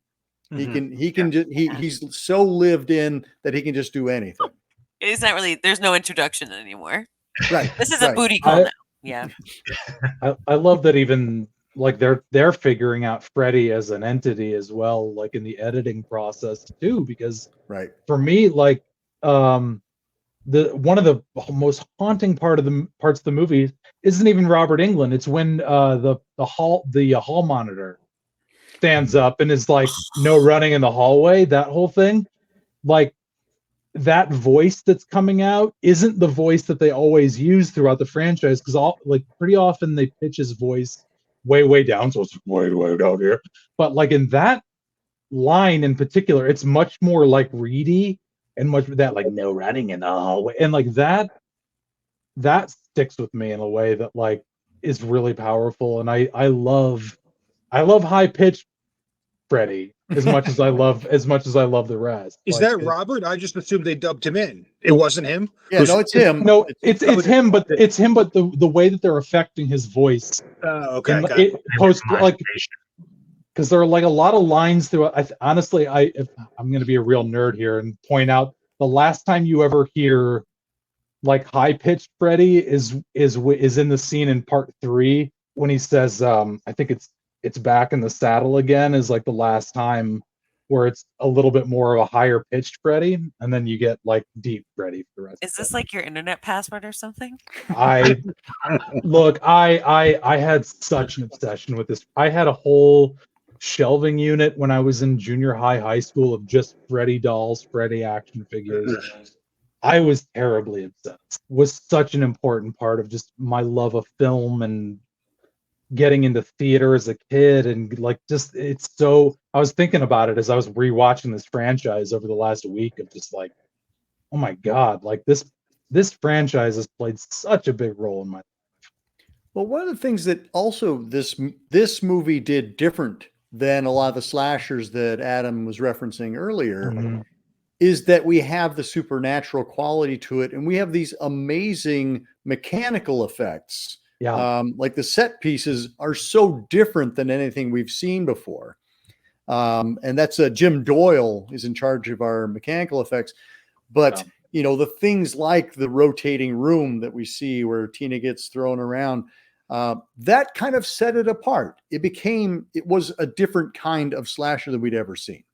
He's so lived in that he can just do anything. It's not really, there's no introduction anymore. Right. This is a booty call now. Yeah. I love that even like they're figuring out Freddy as an entity as well, like in the editing process too, because for me, like one of the most haunting parts of the movie isn't even Robert Englund. It's when the hall monitor stands up and is like, no running in the hallway, that whole thing. Like, that voice that's coming out isn't the voice that they always use throughout the franchise, because pretty often they pitch his voice way down, so it's way down here. But like in that line in particular, it's much more like reedy and much of that, like, no running in the hallway, and like that sticks with me in a way that like is really powerful. And I love high pitched Freddy as much as I love the rest. Is that Robert? I just assumed they dubbed him in. It wasn't him. Yeah, no, it's him. No, it's him, but it's him. But the way that they're affecting his voice. Okay. Because there are like a lot of lines through. Honestly, I'm going to be a real nerd here and point out the last time you ever hear like high pitched Freddy is in the scene in part 3 when he says, I think it's back in the saddle again, is like the last time where it's a little bit more of a higher pitched Freddy, and then you get like deep Freddy for the rest. Is this like your internet password or something? I had such an obsession with this. I had a whole shelving unit when I was in junior high school of just Freddy dolls, Freddy action figures. I was terribly obsessed. It was such an important part of just my love of film and getting into theater as a kid, and like just I was thinking about it as I was rewatching this franchise over the last week, of just like, oh my god, like this franchise has played such a big role in my life. Well, one of the things that also this movie did different than a lot of the slashers that Adam was referencing earlier is that we have the supernatural quality to it, and we have these amazing mechanical effects. Yeah. Like the set pieces are so different than anything we've seen before. And that's Jim Doyle is in charge of our mechanical effects. But, the things like the rotating room that we see where Tina gets thrown around, that kind of set it apart. It was a different kind of slasher than we'd ever seen.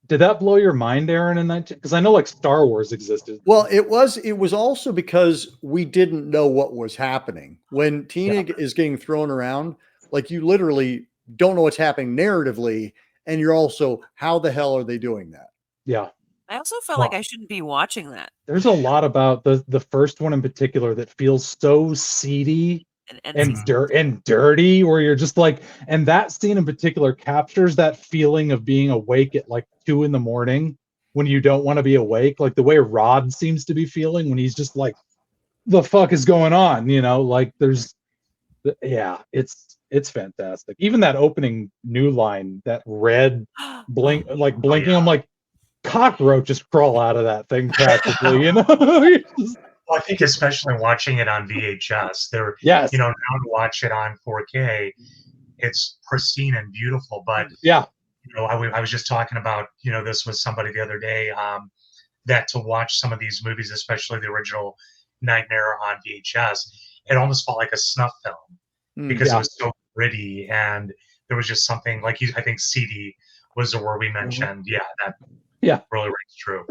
Did that blow your mind, Aaron? Because I know like Star Wars existed. Well, it was also because we didn't know what was happening when Tina is getting thrown around. Like, you literally don't know what's happening narratively, and you're also, how the hell are they doing that? Yeah. I also felt like I shouldn't be watching that. There's a lot about the first one in particular that feels so seedy and dirty, where you're just like, and that scene in particular captures that feeling of being awake at like 2 a.m. when you don't want to be awake, like the way Rod seems to be feeling when he's just like, the fuck is going on, like there's Yeah, it's fantastic. Even that opening new line, that red blink, like blinking, I'm like, cockroaches crawl out of that thing practically, you know? Well, I think especially watching it on VHS, there, Yes. now to watch it on 4K, it's pristine and beautiful. But yeah, I was just talking about this with somebody the other day, that to watch some of these movies, especially the original Nightmare on VHS, it almost felt like a snuff film because it was so gritty, and there was just something like I think CD was the word we mentioned. Yeah, that really rings true.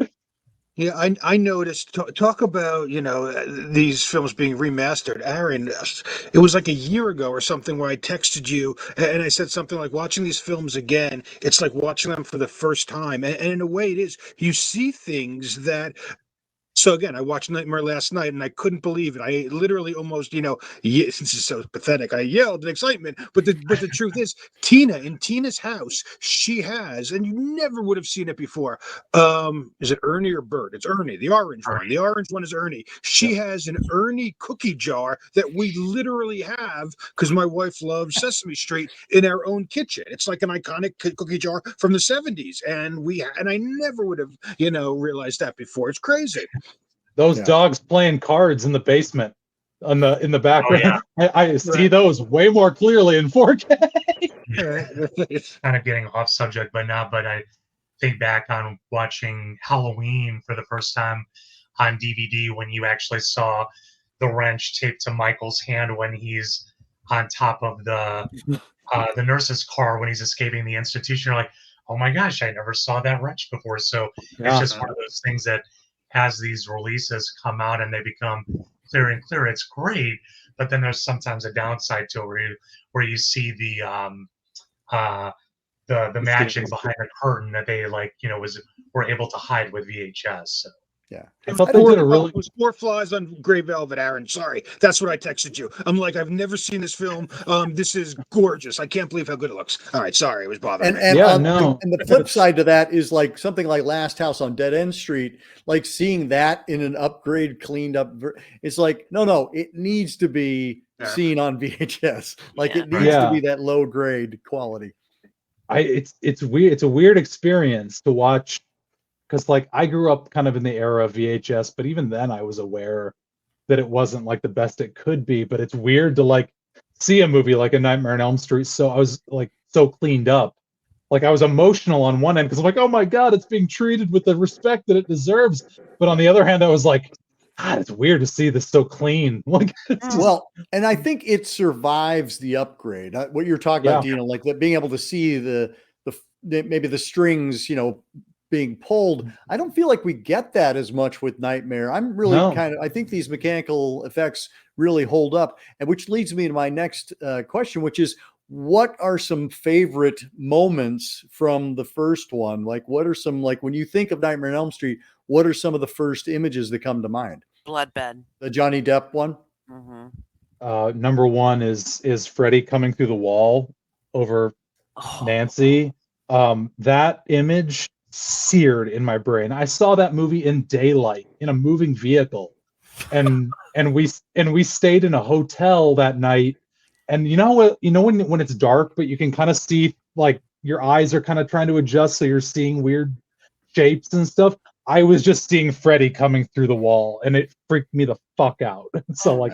Yeah, I noticed. Talk about these films being remastered, Aaron. It was like a year ago or something where I texted you and I said something like, "Watching these films again, it's like watching them for the first time." And in a way, it is. You see things that. So again, I watched Nightmare last night and I couldn't believe it. I literally almost, this is so pathetic. I yelled in excitement. But the truth is, in Tina's house, she has, and you never would have seen it before. Is it Ernie or Bert? It's Ernie, the orange one. The orange one is Ernie. She has an Ernie cookie jar that we literally have because my wife loves Sesame Street in our own kitchen. It's like an iconic cookie jar from the 70s, and I never would have, realized that before. It's crazy. Those dogs playing cards in the basement in the background. I see those way more clearly in 4K. It's kind of getting off subject, but I think back on watching Halloween for the first time on DVD when you actually saw the wrench taped to Michael's hand when he's on top of the nurse's car when he's escaping the institution. You're like, oh my gosh, I never saw that wrench before. So it's just one of those things that as these releases come out and they become clearer and clearer, it's great. But then there's sometimes a downside to it where you see the magic behind the curtain that they were able to hide with VHS. So. Yeah, it was 4 flies on gray velvet, Aaron. Sorry, that's what I texted you. I'm like, I've never seen this film. This is gorgeous. I can't believe how good it looks. All right, sorry, it was bothering me. And the flip side to that is like something like Last House on Dead End Street, like seeing that in an upgrade, cleaned up. It's like, no, it needs to be seen on VHS. Like it needs to be that low grade quality. It's weird. It's a weird experience to watch. Because like I grew up kind of in the era of VHS, but even then I was aware that it wasn't like the best it could be. But it's weird to like see a movie like A Nightmare on Elm Street. So I was like so cleaned up. Like I was emotional on one end because I'm like, oh my God, it's being treated with the respect that it deserves. But on the other hand, I was like, God, it's weird to see this so clean. Like, and I think it survives the upgrade. What you're talking about, Dino, like being able to see the maybe the strings, being pulled. I don't feel like we get that as much with Nightmare. I'm really I think these mechanical effects really hold up, and which leads me to my next question, which is, what are some favorite moments from the first one? Like, what are some, like, when you think of Nightmare on Elm Street, what are some of the first images that come to mind? Bloodbed. The Johnny Depp one? Mm-hmm. Number one is Freddy coming through the wall over Nancy. That image seared in my brain. I saw that movie in daylight in a moving vehicle, and we stayed in a hotel that night. And when it's dark, but you can kind of see, like, your eyes are kind of trying to adjust, so you're seeing weird shapes and stuff. I was just seeing Freddy coming through the wall, and it freaked me the fuck out. So like,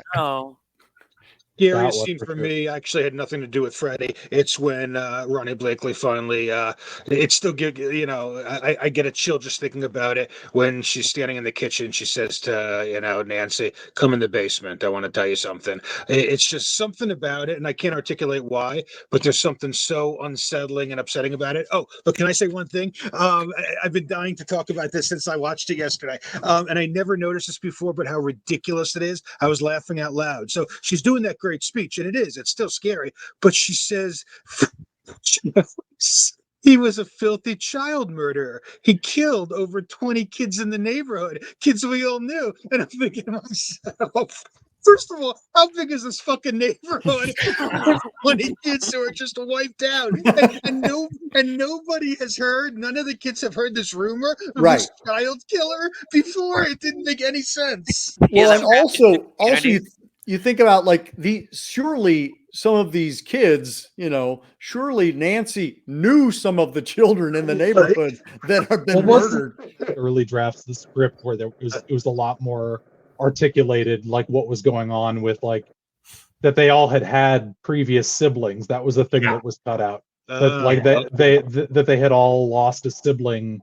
Scariest scene for me actually had nothing to do with Freddy. It's when Ronnie Blakely finally, it still I get a chill just thinking about it. When she's standing in the kitchen, she says to, Nancy, come in the basement. I want to tell you something. It's just something about it, and I can't articulate why, but there's something so unsettling and upsetting about it. Oh, but can I say one thing? I've been dying to talk about this since I watched it yesterday, and I never noticed this before, but how ridiculous it is. I was laughing out loud. So she's doing that great speech, and it's still scary, but she says he was a filthy child murderer. He killed over 20 kids in the neighborhood, kids we all knew. And I'm thinking to myself, first of all, how big is this fucking neighborhood? 20 kids who are just wiped out, and nobody has heard. None of the kids have heard this rumor of this child killer before. It didn't make any sense. Well, and also you think about like surely some of these kids, surely Nancy knew some of the children in the neighborhood that have been murdered. Early drafts of the script where it was a lot more articulated, like what was going on with like that they all had previous siblings. That was the thing that was cut out. That they had all lost a sibling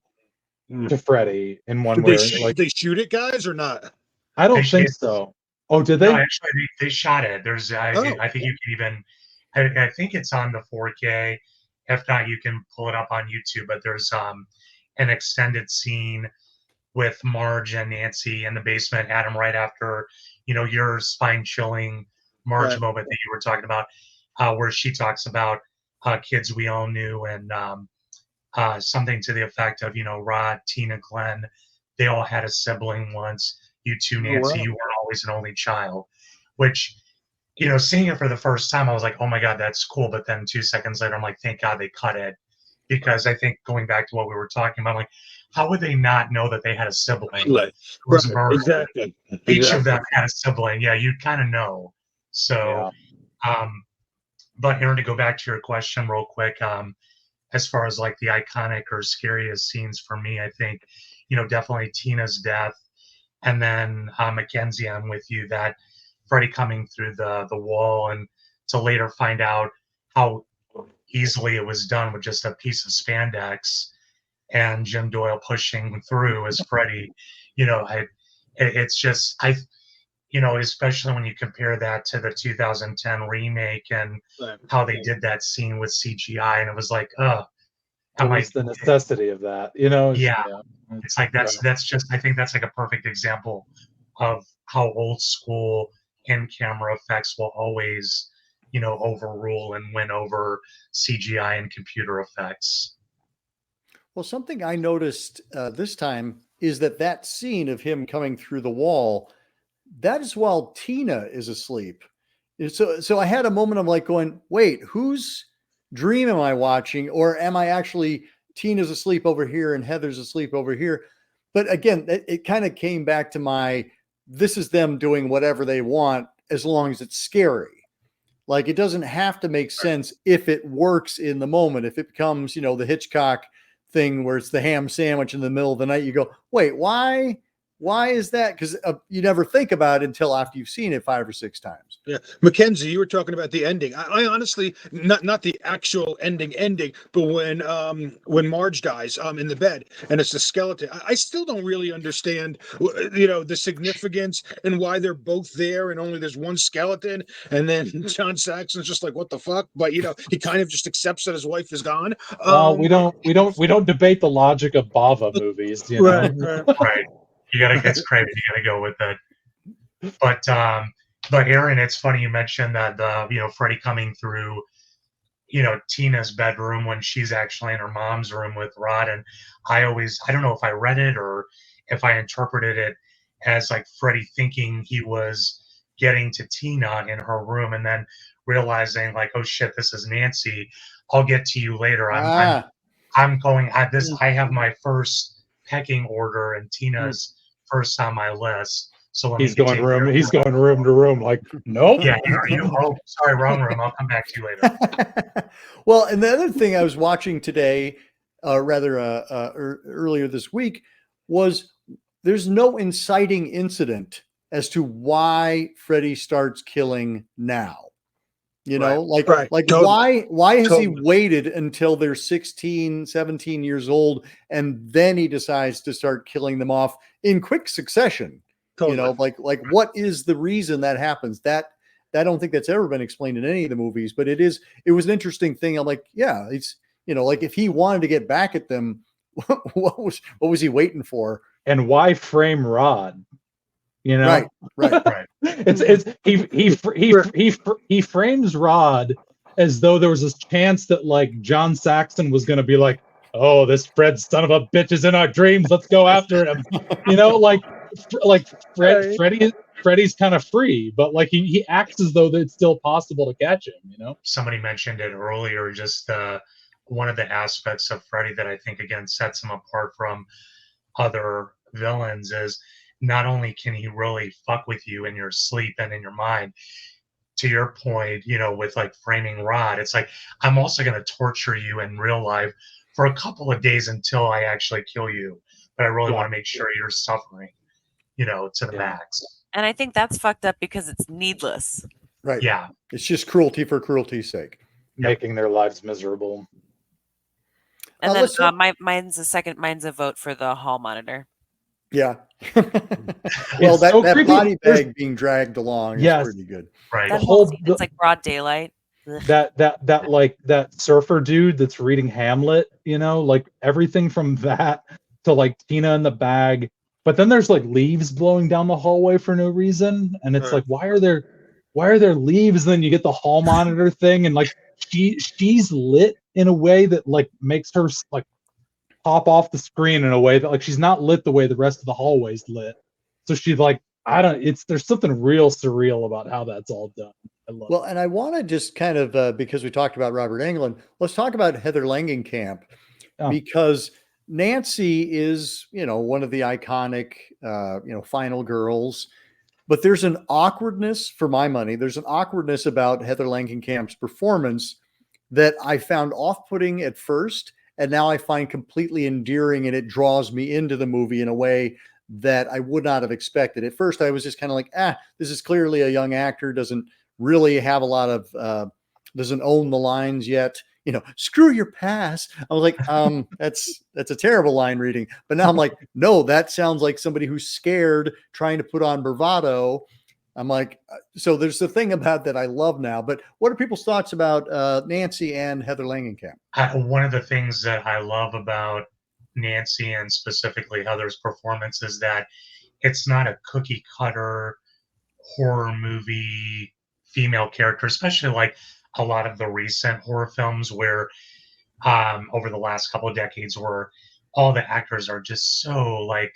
to Freddy in one way. Did they shoot it, guys, or not? I don't think so. Oh, did they? No, actually, they shot it. I think you can even. I think it's on the 4K. If not, you can pull it up on YouTube. But there's an extended scene with Marge and Nancy in the basement. Adam, right after your spine-chilling Marge moment that you were talking about, where she talks about kids we all knew and something to the effect of Rod, Tina, Glenn, they all had a sibling once. You too, Nancy, you weren't always an only child, which, seeing it for the first time, I was like, oh my God, that's cool. But then 2 seconds later, I'm like, thank God they cut it. Because I think going back to what we were talking about, like, how would they not know that they had a sibling who was murdered? Exactly. Each of them had a sibling. Yeah, you kind of know. So, but Aaron, to go back to your question real quick, as far as like the iconic or scariest scenes for me, I think, definitely Tina's death. And then Mackenzie, I'm with you that Freddy coming through the wall and to later find out how easily it was done with just a piece of spandex and Jim Doyle pushing through as Freddy. It's just, especially when you compare that to the 2010 remake and how they did that scene with CGI, and it was like, the necessity of that, It's like that's just, I think that's like a perfect example of how old school in-camera effects will always, overrule and win over CGI and computer effects. Well, something I noticed this time is that scene of him coming through the wall, that is while Tina is asleep. So I had a moment of like going, wait, whose dream am I watching? Or am I actually, Tina's asleep over here and Heather's asleep over here? But again, it kind of came back to this is them doing whatever they want as long as it's scary. Like, it doesn't have to make sense if it works in the moment. If it becomes, the Hitchcock thing where it's the ham sandwich in the middle of the night, you go, wait, why is that? Because you never think about it until after you've seen it 5 or 6 times. Yeah, Mackenzie, you were talking about the ending. I honestly, not the actual ending, but when Marge dies in the bed and it's the skeleton, I still don't really understand, the significance and why they're both there and only there's one skeleton. And then John Saxon's just like, what the fuck? But he kind of just accepts that his wife is gone. We don't debate the logic of Bava movies, Right. You gotta get Craven. You gotta go with it. But Aaron, it's funny you mentioned that Freddy coming through, Tina's bedroom when she's actually in her mom's room with Rod. And I don't know if I read it or if I interpreted it as like Freddy thinking he was getting to Tina in her room and then realizing like, oh shit, this is Nancy. I'll get to you later. I'm going at this. I have my first pecking order and Tina's first on my list. So he's going room to room. Like, nope. Yeah. Oh, sorry, wrong room. I'll come back to you later. Well, and the other thing I was watching today, earlier this week, was there's no inciting incident as to why Freddy starts killing now. Totally. Why has he waited until they're 16, 17 years old and then he decides to start killing them off in quick succession? Totally. What is the reason that happens? That I don't think that's ever been explained in any of the movies, but it was an interesting thing. I'm like, yeah, it's, like if he wanted to get back at them, what was he waiting for? And why frame Rod? Right. He frames Rod as though there was this chance that like John Saxon was going to be like, oh, this Fred son of a bitch is in our dreams. Let's go after him. Freddy's kind of free, but like he acts as though it's still possible to catch him. Somebody mentioned it earlier. Just one of the aspects of Freddy that I think again sets him apart from other villains is not only can he really fuck with you in your sleep and in your mind, to your point, with like Framing Rod, it's like, I'm also going to torture you in real life for a couple of days until I actually kill you. But I really want to make sure you're suffering, to the max. And I think that's fucked up because it's needless. Right. Yeah. It's just cruelty for cruelty's sake. Making their lives miserable. And then mine's a vote for the hall monitor. Yeah. Well, that creepy. body bag being dragged along is pretty good. Right. That whole scene, it's like broad daylight. That surfer dude that's reading Hamlet, like everything from that to like Tina in the bag. But then there's like leaves blowing down the hallway for no reason. And it's like, why are there leaves? And then you get the hall monitor thing, and like she's lit in a way that like makes her like pop off the screen in a way that like she's not lit the way the rest of the hallway's lit. So she's like, there's something real surreal about how that's all done. I love it. And I want to just kind of because we talked about Robert Englund, let's talk about Heather Langenkamp, because Nancy is, one of the iconic, final girls, but there's an awkwardness, for my money, there's an awkwardness about Heather Langenkamp's performance that I found off-putting at first, and now I find completely endearing, and it draws me into the movie in a way that I would not have expected. At first, I was just kind of like, this is clearly a young actor, doesn't really have a lot of, doesn't own the lines yet. Screw your past. I was like, that's a terrible line reading. But now I'm like, no, that sounds like somebody who's scared, trying to put on bravado. I'm like, so there's the thing about that I love now. But what are people's thoughts about Nancy and Heather Langenkamp? One of the things that I love about Nancy and specifically Heather's performance is that it's not a cookie cutter horror movie female character, especially like a lot of the recent horror films where over the last couple of decades where all the actors are just so like,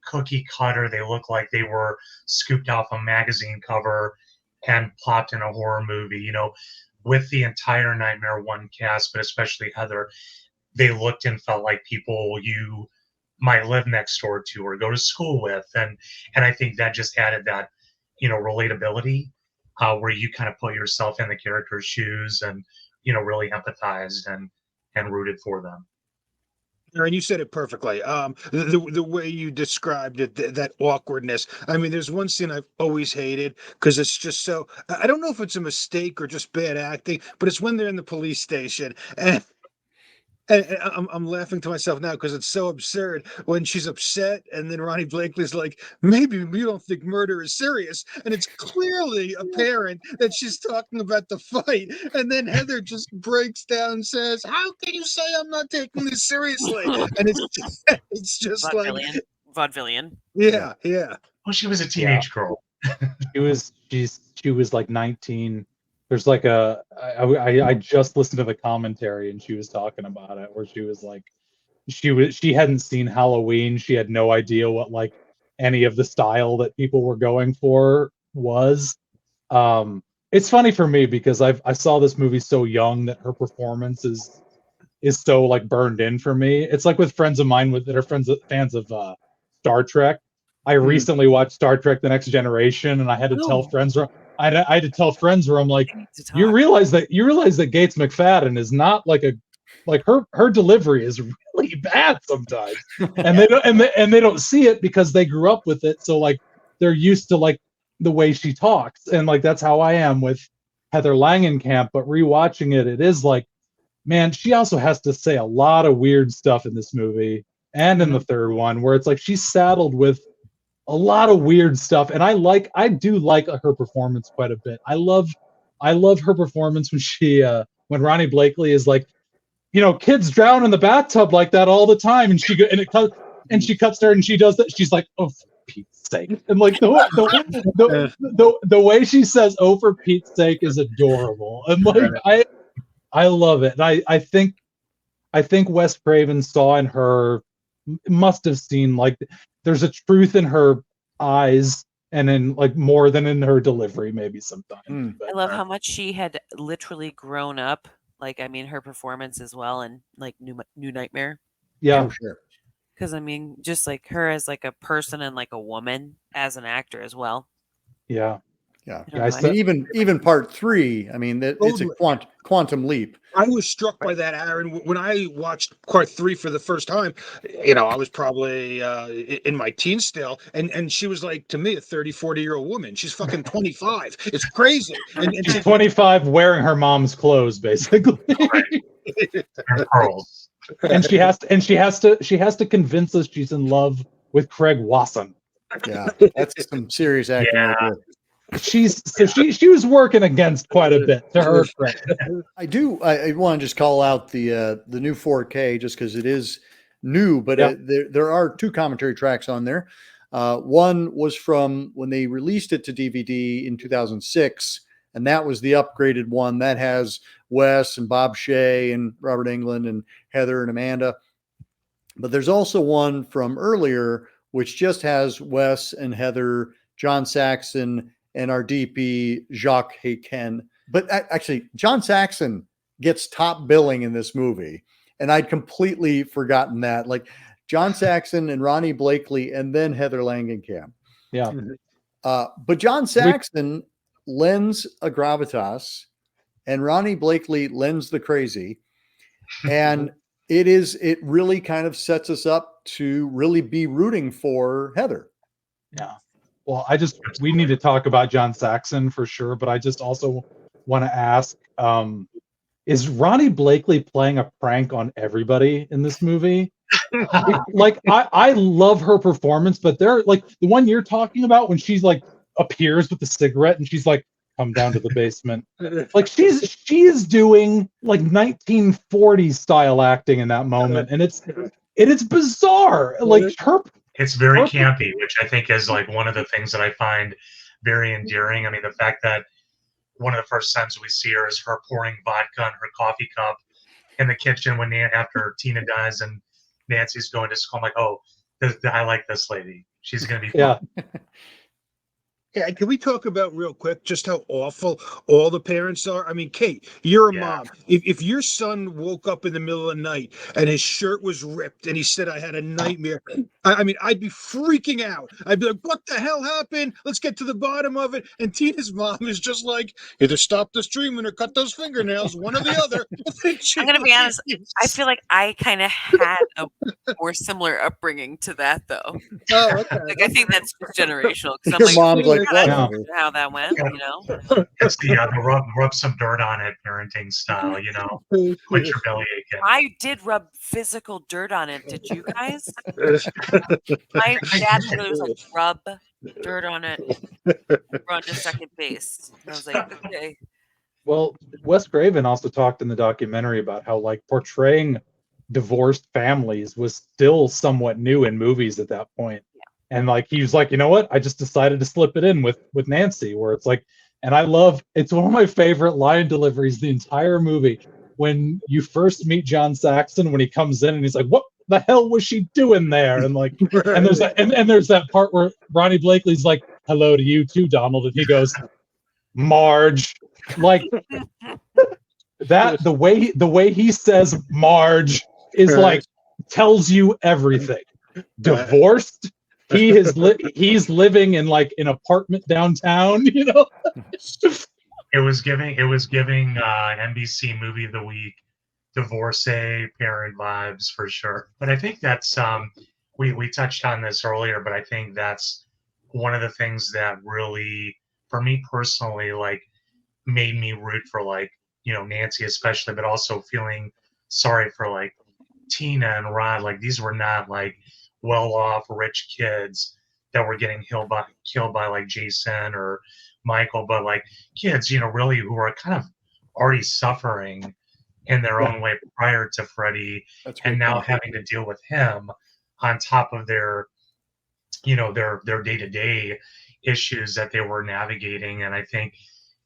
cookie cutter. They look like they were scooped off a magazine cover and plopped in a horror movie, with the entire Nightmare 1 cast, but especially Heather, they looked and felt like people you might live next door to or go to school with. And I think that just added that, relatability where you kind of put yourself in the character's shoes and, really empathized and rooted for them. And you said it perfectly. The way you described it, that awkwardness. I mean, there's one scene I've always hated because it's just so. I don't know if it's a mistake or just bad acting, but it's when they're in the police station and I'm laughing to myself now because it's so absurd when she's upset and then Ronnie Blakely's like, maybe you don't think murder is serious. And it's clearly apparent that she's talking about the fight. And then Heather just breaks down and says, how can you say I'm not taking this seriously? And it's just Vaudevillian. Yeah. Well, she was a teenage girl. She was like 19. There's like I just listened to the commentary and she was talking about it where she was like, she hadn't seen Halloween. She had no idea what like any of the style that people were going for was. It's funny for me because I saw this movie so young that her performance is so like burned in for me. It's like with friends of mine that are fans of Star Trek. I recently watched Star Trek: The Next Generation, and I had to tell friends. I had to tell friends where I'm like, you realize that Gates McFadden is not like her delivery is really bad sometimes, and they don't see it because they grew up with it, so like they're used to like the way she talks, and like that's how I am with Heather Langenkamp. But rewatching it is like, man, she also has to say a lot of weird stuff in this movie and in the third one, where it's like she's saddled with a lot of weird stuff, and I do like her performance quite a bit. I love her performance when Ronnie Blakely is like, kids drown in the bathtub like that all the time, and she cuts her and she does that. She's like, oh, for Pete's sake, and like the way she says, oh, for Pete's sake, is adorable, and like I love it. And I think Wes Craven saw in her, must have seen like there's a truth in her eyes and in like more than in her delivery maybe sometimes. I love how much she had literally grown up. Like, I mean, her performance as well, and like New Nightmare. Yeah, sure. Because I mean, just like her as like a person and like a woman as an actor as well. Yeah. Yeah. I don't know, I mean, even part 3, I mean, it's a Totally. quantum leap. I was struck by that, Aaron. When I watched part 3 for the first time, I was probably in my teens still, and she was like, to me, a 30, 40-year-old woman. She's fucking 25. It's crazy. And She's 25 wearing her mom's clothes, basically. And pearls. And she has to convince us she's in love with Craig Wasson. Yeah, that's some serious acting right there. She was working against quite a bit to her credit. I want to just call out the new 4K just because it is new, but there are 2 commentary tracks on there. One was from when they released it to DVD in 2006, and that was the upgraded one that has Wes and Bob Shea and Robert Englund and Heather and Amanda. But there's also one from earlier which just has Wes and Heather, John Saxon, and our DP, Jacques Hayken. But actually, John Saxon gets top billing in this movie. And I'd completely forgotten that. Like John Saxon and Ronnie Blakely, and then Heather Langenkamp. Yeah. But John Saxon lends a gravitas, and Ronnie Blakely lends the crazy. And it really kind of sets us up to really be rooting for Heather. Yeah. Well, we need to talk about John Saxon for sure, but I just also want to ask, is Ronnie Blakely playing a prank on everybody in this movie? Like, I love her performance, but they're like the one you're talking about when she's like appears with the cigarette and she's like, come down to the basement. Like she is doing like 1940s style acting in that moment. And it's bizarre. Like it's very campy, which I think is like one of the things that I find very endearing. I mean, the fact that one of the first times we see her is her pouring vodka in her coffee cup in the kitchen after Tina dies and Nancy's going to school. I'm like, oh, I like this lady. She's going to be fun. Yeah. Yeah, can we talk about real quick just how awful all the parents are? I mean, Kate, you're a mom. If your son woke up in the middle of the night and his shirt was ripped and he said, I had a nightmare, I mean, I'd be freaking out. I'd be like, what the hell happened? Let's get to the bottom of it. And Tina's mom is just like, either stop the streaming or cut those fingernails, one or the other. I'm going to be honest. I feel like I kind of had a more similar upbringing to that, though. Oh, okay. Like, I think that's generational. Because I'm like, mom's like, I don't know how that went, you know? It's the rub some dirt on it parenting style, you know, quit your belly aching. I did rub physical dirt on it. Did you guys? My dad literally was like, rub dirt on it, run to second base. And I was like, okay. Well, Wes Craven also talked in the documentary about how like portraying divorced families was still somewhat new in movies at that point. And like he was like, you know what? I just decided to slip it in with Nancy, where it's like, and it's one of my favorite line deliveries the entire movie. When you first meet John Saxon, when he comes in and he's like, what the hell was she doing there? And like, and there's that part where Ronnie Blakely's like, hello to you too, Donald, and he goes, Marge, like that. The way he says Marge is like tells you everything. Divorced. He's living in like an apartment downtown, you know. It was giving NBC movie of the week, divorcee parent vibes for sure. But I think that's we touched on this earlier, but I think that's one of the things that really, for me personally, like made me root for like, you know, Nancy especially, but also feeling sorry for like Tina and Rod. Like these were not like well-off rich kids that were getting killed by like Jason or Michael, but like kids, you know, really who are kind of already suffering in their own way prior to Freddy, and now having to deal with him on top of their, you know, their day-to-day issues that they were navigating. And I think,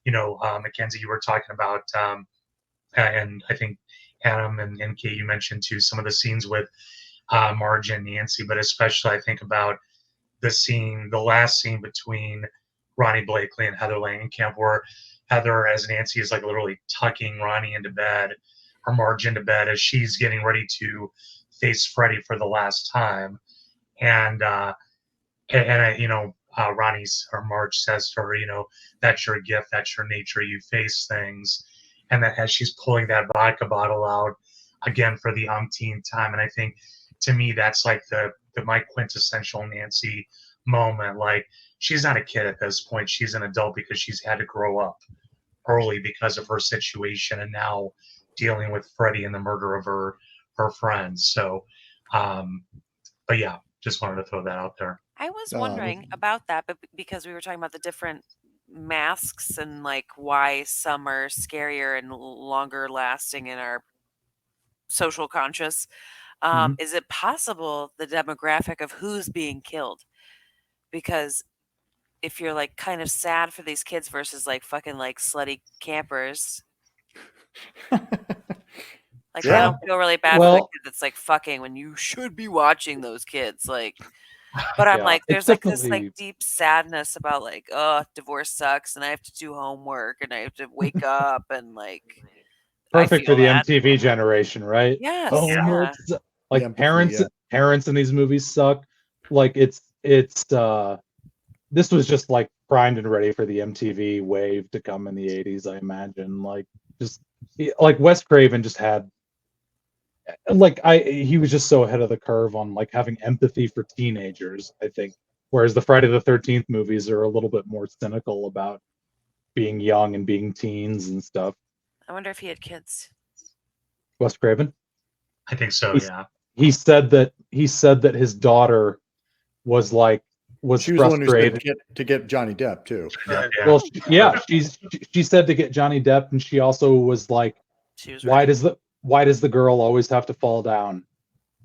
you know, Mackenzie, you were talking about, and I think Adam and Kate, you mentioned too, some of the scenes with Marge and Nancy, but especially I think about the last scene between Ronnie Blakely and Heather Langenkamp, where Heather as Nancy is like literally tucking Ronnie into bed or Marge into bed as she's getting ready to face Freddy for the last time. And Ronnie's or Marge says to her, that's your gift, that's your nature, you face things. And that as she's pulling that vodka bottle out again for the umpteenth time, and I think to me that's like the my quintessential Nancy moment. Like, she's not a kid at this point; she's an adult because she's had to grow up early because of her situation, and now dealing with Freddy and the murder of her friends. So, but yeah, just wanted to throw that out there. I was wondering about that, but because we were talking about the different masks and like why some are scarier and longer lasting in our social conscious. Is it possible the demographic of who's being killed? Because if you're like kind of sad for these kids versus like fucking like slutty campers, like I don't feel really bad for the kid that's like fucking when you should be watching those kids. Like, but I'm like, there's like this like deep sadness about like, oh, divorce sucks and I have to do homework and I have to wake up and like. Perfect for the MTV generation, right? Yes. Homework, like parents in these movies suck. Like it's this was just like primed and ready for the MTV wave to come in the 80s, I imagine. Like just like Wes Craven just had he was just so ahead of the curve on like having empathy for teenagers, I think. Whereas the Friday the 13th movies are a little bit more cynical about being young and being teens and stuff. I wonder if he had kids. Wes Craven? I think so, yeah. He said that his daughter was she was frustrated the one to get Johnny Depp too. Yeah. Well, she said to get Johnny Depp, and she also was like, why does the girl always have to fall down?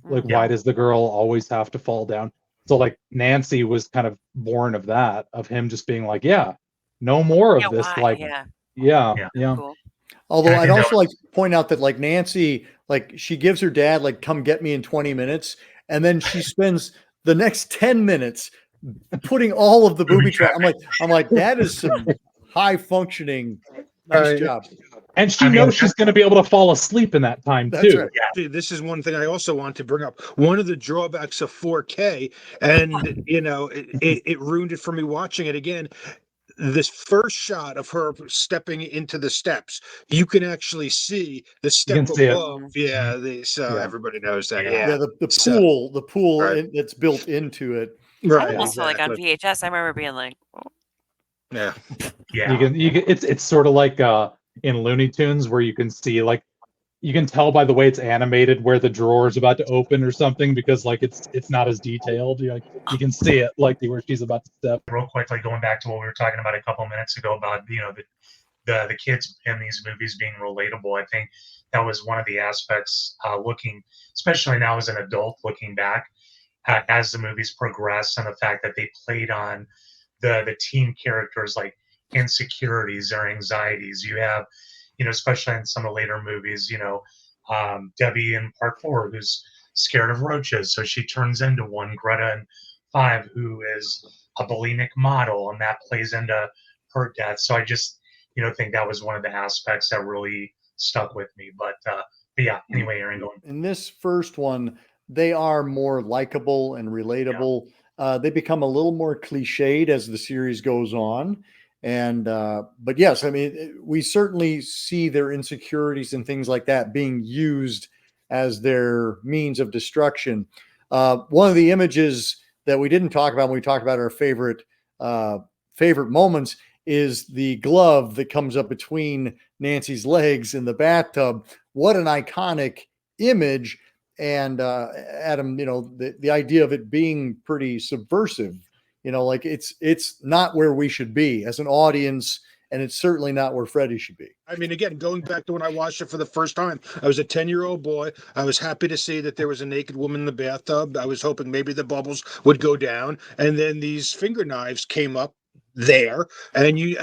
Like, why does the girl always have to fall down? So like Nancy was kind of born of that, of him just being like, yeah, no more of this. Why? Like, yeah. Cool. Although I'd also like to point out that like Nancy, like she gives her dad like, come get me in 20 minutes. And then she spends the next 10 minutes putting all of the booby trap. I'm like, that is some high functioning. Nice job. And she knows she's going to be able to fall asleep in that time too. Right. Yeah. This is one thing I also want to bring up. One of the drawbacks of 4K, and it ruined it for me watching it again. This first shot of her stepping into the steps, you can actually see the step above. Yeah, everybody knows that. Yeah, the pool that's built into it. Right. Also, like on VHS, I remember being like, oh. Yeah. You can. It's sort of like in Looney Tunes where you can see like. You can tell by the way it's animated where the drawer is about to open or something because like it's not as detailed. You can see it like where she's about to step. Real quickly, going back to what we were talking about a couple minutes ago about the kids in these movies being relatable. I think that was one of the aspects looking, especially now as an adult, looking back as the movies progress and the fact that they played on the teen characters like insecurities or anxieties. You have. Especially in some of the later movies, Debbie in Part 4, who's scared of roaches. So she turns into one. Greta in 5, who is a bulimic model, and that plays into her death. So I just, think that was one of the aspects that really stuck with me. But yeah, anyway, Aaron, going. In this first one, they are more likable and relatable. Yeah. They become a little more cliched as the series goes on. And but yes, I mean, we certainly see their insecurities and things like that being used as their means of destruction. One of the images that we didn't talk about when we talked about our favorite moments is the glove that comes up between Nancy's legs in the bathtub. What an iconic image. And Adam, the idea of it being pretty subversive. Like it's not where we should be as an audience, and it's certainly not where Freddy should be. I mean, again, going back to when I watched it for the first time, I was a 10-year-old boy. I was happy to see that there was a naked woman in the bathtub. I was hoping maybe the bubbles would go down, and then these finger knives came up there, and you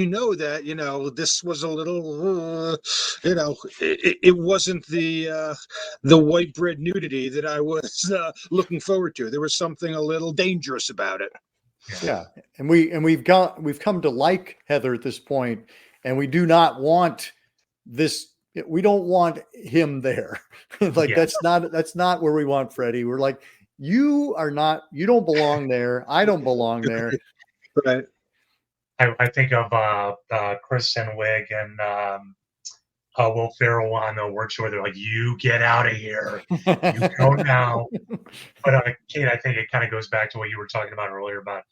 know that this was a little it wasn't the white bread nudity that I was looking forward to. There was something a little dangerous about it. Yeah, and we've come to like Heather at this point, and we do not want this we don't want him there. Like Yeah. that's not where we want Freddy. We're like, you don't belong there. I don't belong there. Right. I think of Kristen Wiig and Will Ferrell on the work show where they're like, "You get out of here, you go now." But Kate, I think it kind of goes back to what you were talking about earlier about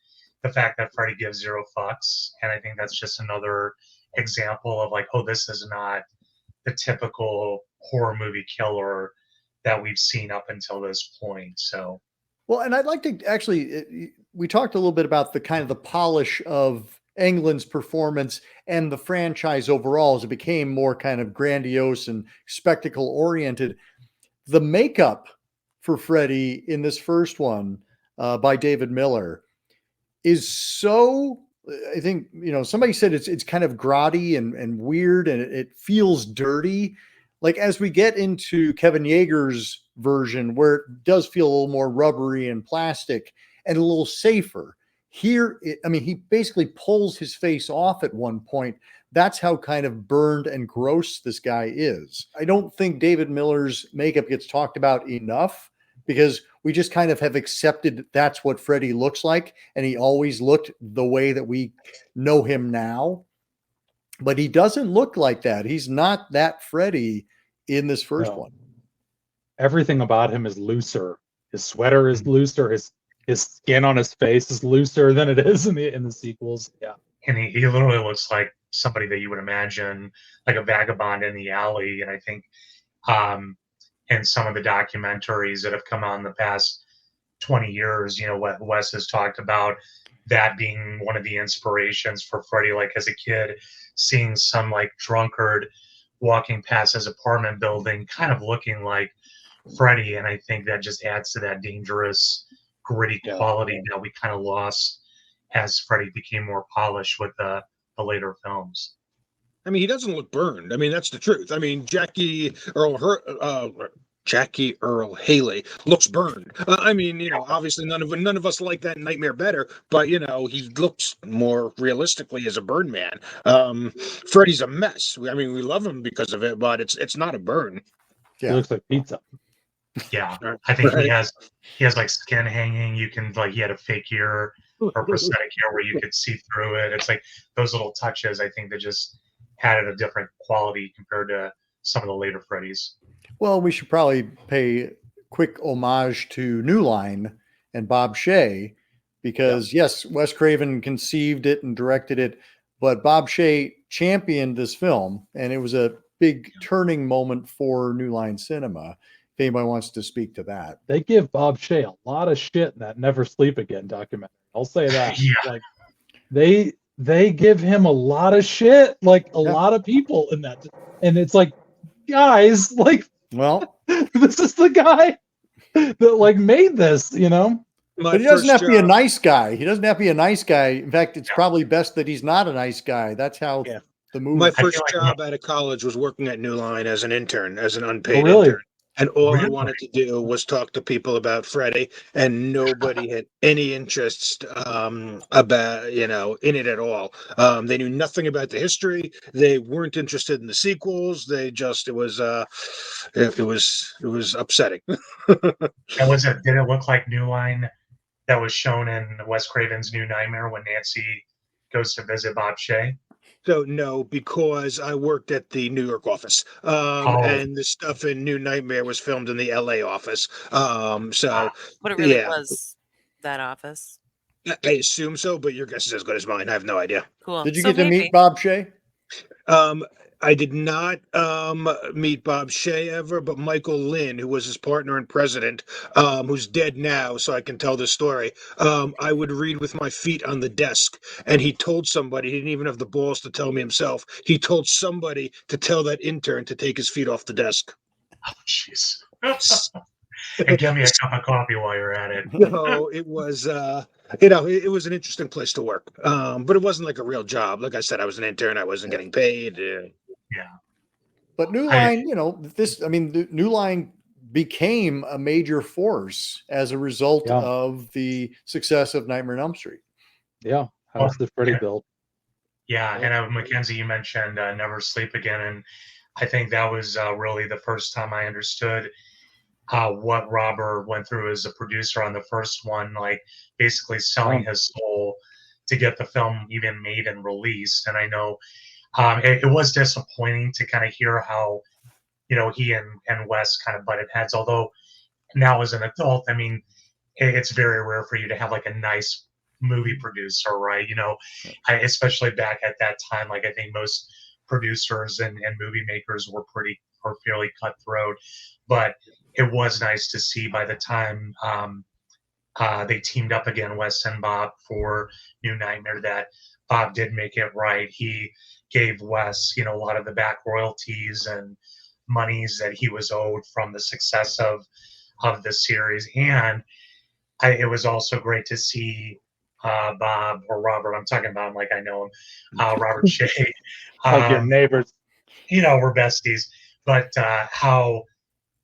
the fact that Freddy gives zero fucks, and I think that's just another example of like, oh, this is not the typical horror movie killer that we've seen up until this point. So, well, and I'd like to actually, we talked a little bit about the kind of the polish of Englund's performance and the franchise overall as it became more kind of grandiose and spectacle oriented. The makeup for Freddy in this first one by David Miller is so, I think, somebody said it's kind of grotty and weird, and it feels dirty. Like as we get into Kevin Yeager's version, where it does feel a little more rubbery and plastic and a little safer. Here, he basically pulls his face off at one point. That's how kind of burned and gross this guy is. I don't think David Miller's makeup gets talked about enough because we just kind of have accepted that's what Freddy looks like. And he always looked the way that we know him now. But he doesn't look like that. He's not that Freddy in this first one. Everything about him is looser. His sweater is looser. His skin on his face is looser than it is in the sequels. Yeah. And he literally looks like somebody that you would imagine like a vagabond in the alley. And I think in some of the documentaries that have come out in the past 20 years, what Wes has talked about, that being one of the inspirations for Freddy, like as a kid, seeing some like drunkard walking past his apartment building, kind of looking like Freddy. And I think that just adds to that dangerous, gritty quality that we kind of lost as Freddy became more polished with the later films. He doesn't look burned. That's the truth. Jackie Earl Haley looks burned. Obviously none of us like that Nightmare better, but he looks more realistically as a burn man. Freddy's a mess. We love him because of it, but it's not a burn. Yeah. He looks like pizza. Yeah, I think he has like skin hanging. You can he had a fake ear or prosthetic ear where you could see through it. It's like those little touches. I think that just added a different quality compared to some of the later Freddys. Well, we should probably pay quick homage to New Line and Bob Shaye because yes, Wes Craven conceived it and directed it, but Bob Shaye championed this film, and it was a big turning moment for New Line cinema. If anybody wants to speak to that. They give Bob Shaye a lot of shit in that Never Sleep Again documentary. I'll say that. Yeah. Like they give him a lot of shit, like a lot of people in that. And it's like, guys, like, well, this is the guy that like made this, But he doesn't have to be a nice guy. He doesn't have to be a nice guy. In fact, it's probably best that he's not a nice guy. That's how the movie. My first job out of college was working at New Line as an intern, as an unpaid intern. And all I wanted to do was talk to people about Freddy, and nobody had any interest about in it at all. They knew nothing about the history. They weren't interested in the sequels. They just it was upsetting. And did it look like New Line that was shown in Wes Craven's New Nightmare when Nancy goes to visit Bob Shaye? So no, because I worked at the New York office, and the stuff in New Nightmare was filmed in the LA office. But it really was that office. I assume so, but your guess is as good as mine. I have no idea. Cool. Did you get to meet Bob Shaye? I did not meet Bob Shaye ever, but Michael Lynn, who was his partner and president, who's dead now, so I can tell this story. I would read with my feet on the desk, and he told somebody, he didn't even have the balls to tell me himself, he told somebody to tell that intern to take his feet off the desk. Oh, jeez. And give me a cup of coffee while you're at it. No, it was... it was an interesting place to work, but it wasn't like a real job. Like I said, I was an intern. I wasn't getting paid. Yeah. But New Line, the New Line became a major force as a result of the success of Nightmare on Elm Street. Yeah. How's the Freddy build? Yeah. And Mackenzie, you mentioned Never Sleep Again. And I think that was really the first time I understood what Robert went through as a producer on the first one, like basically selling his soul to get the film even made and released. And I know it was disappointing to kind of hear how, he and Wes kind of butted heads. Although now as an adult, I mean, it's very rare for you to have like a nice movie producer, right? Especially back at that time, like I think most producers and movie makers were fairly cutthroat. But it was nice to see by the time they teamed up again, Wes and Bob, for New Nightmare, that Bob did make it right. He gave Wes, a lot of the back royalties and monies that he was owed from the success of the series. And it was also great to see Bob, or Robert, I'm talking about him like I know him, Robert Shea. Like your neighbors. We're besties. But how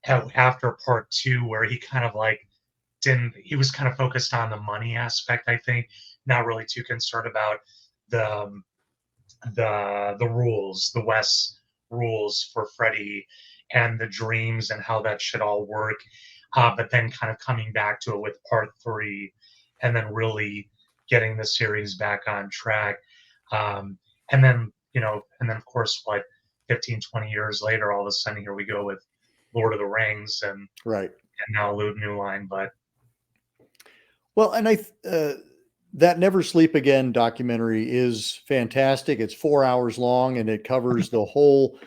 after part 2, where he kind of like he was kind of focused on the money aspect, I think, not really too concerned about the rules, the Wes rules for Freddy and the dreams and how that should all work. But then kind of coming back to it with part 3, and then really getting the series back on track. And then of course, 15, 20 years later, all of a sudden here we go with Lord of the Rings and now New Line. But and that Never Sleep Again documentary is fantastic. It's 4 hours long and it covers the whole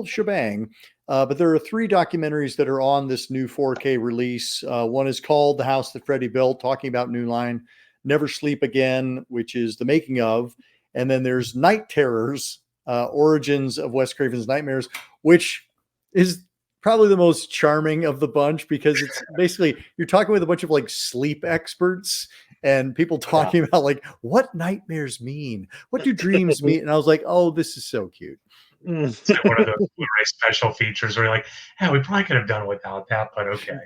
shebang. But there are 3 documentaries that are on this new 4K release. One is called The House That Freddy Built, talking about New Line. Never Sleep Again, which is the making of. And then there's Night Terrors, Origins of Wes Craven's Nightmares, which is probably the most charming of the bunch, because it's basically, you're talking with a bunch of like sleep experts and people talking about like what nightmares mean, what do dreams mean. And I was like, oh, this is so cute. It's like one of those Blu-ray special features where you're like, yeah, we probably could have done without that, but okay.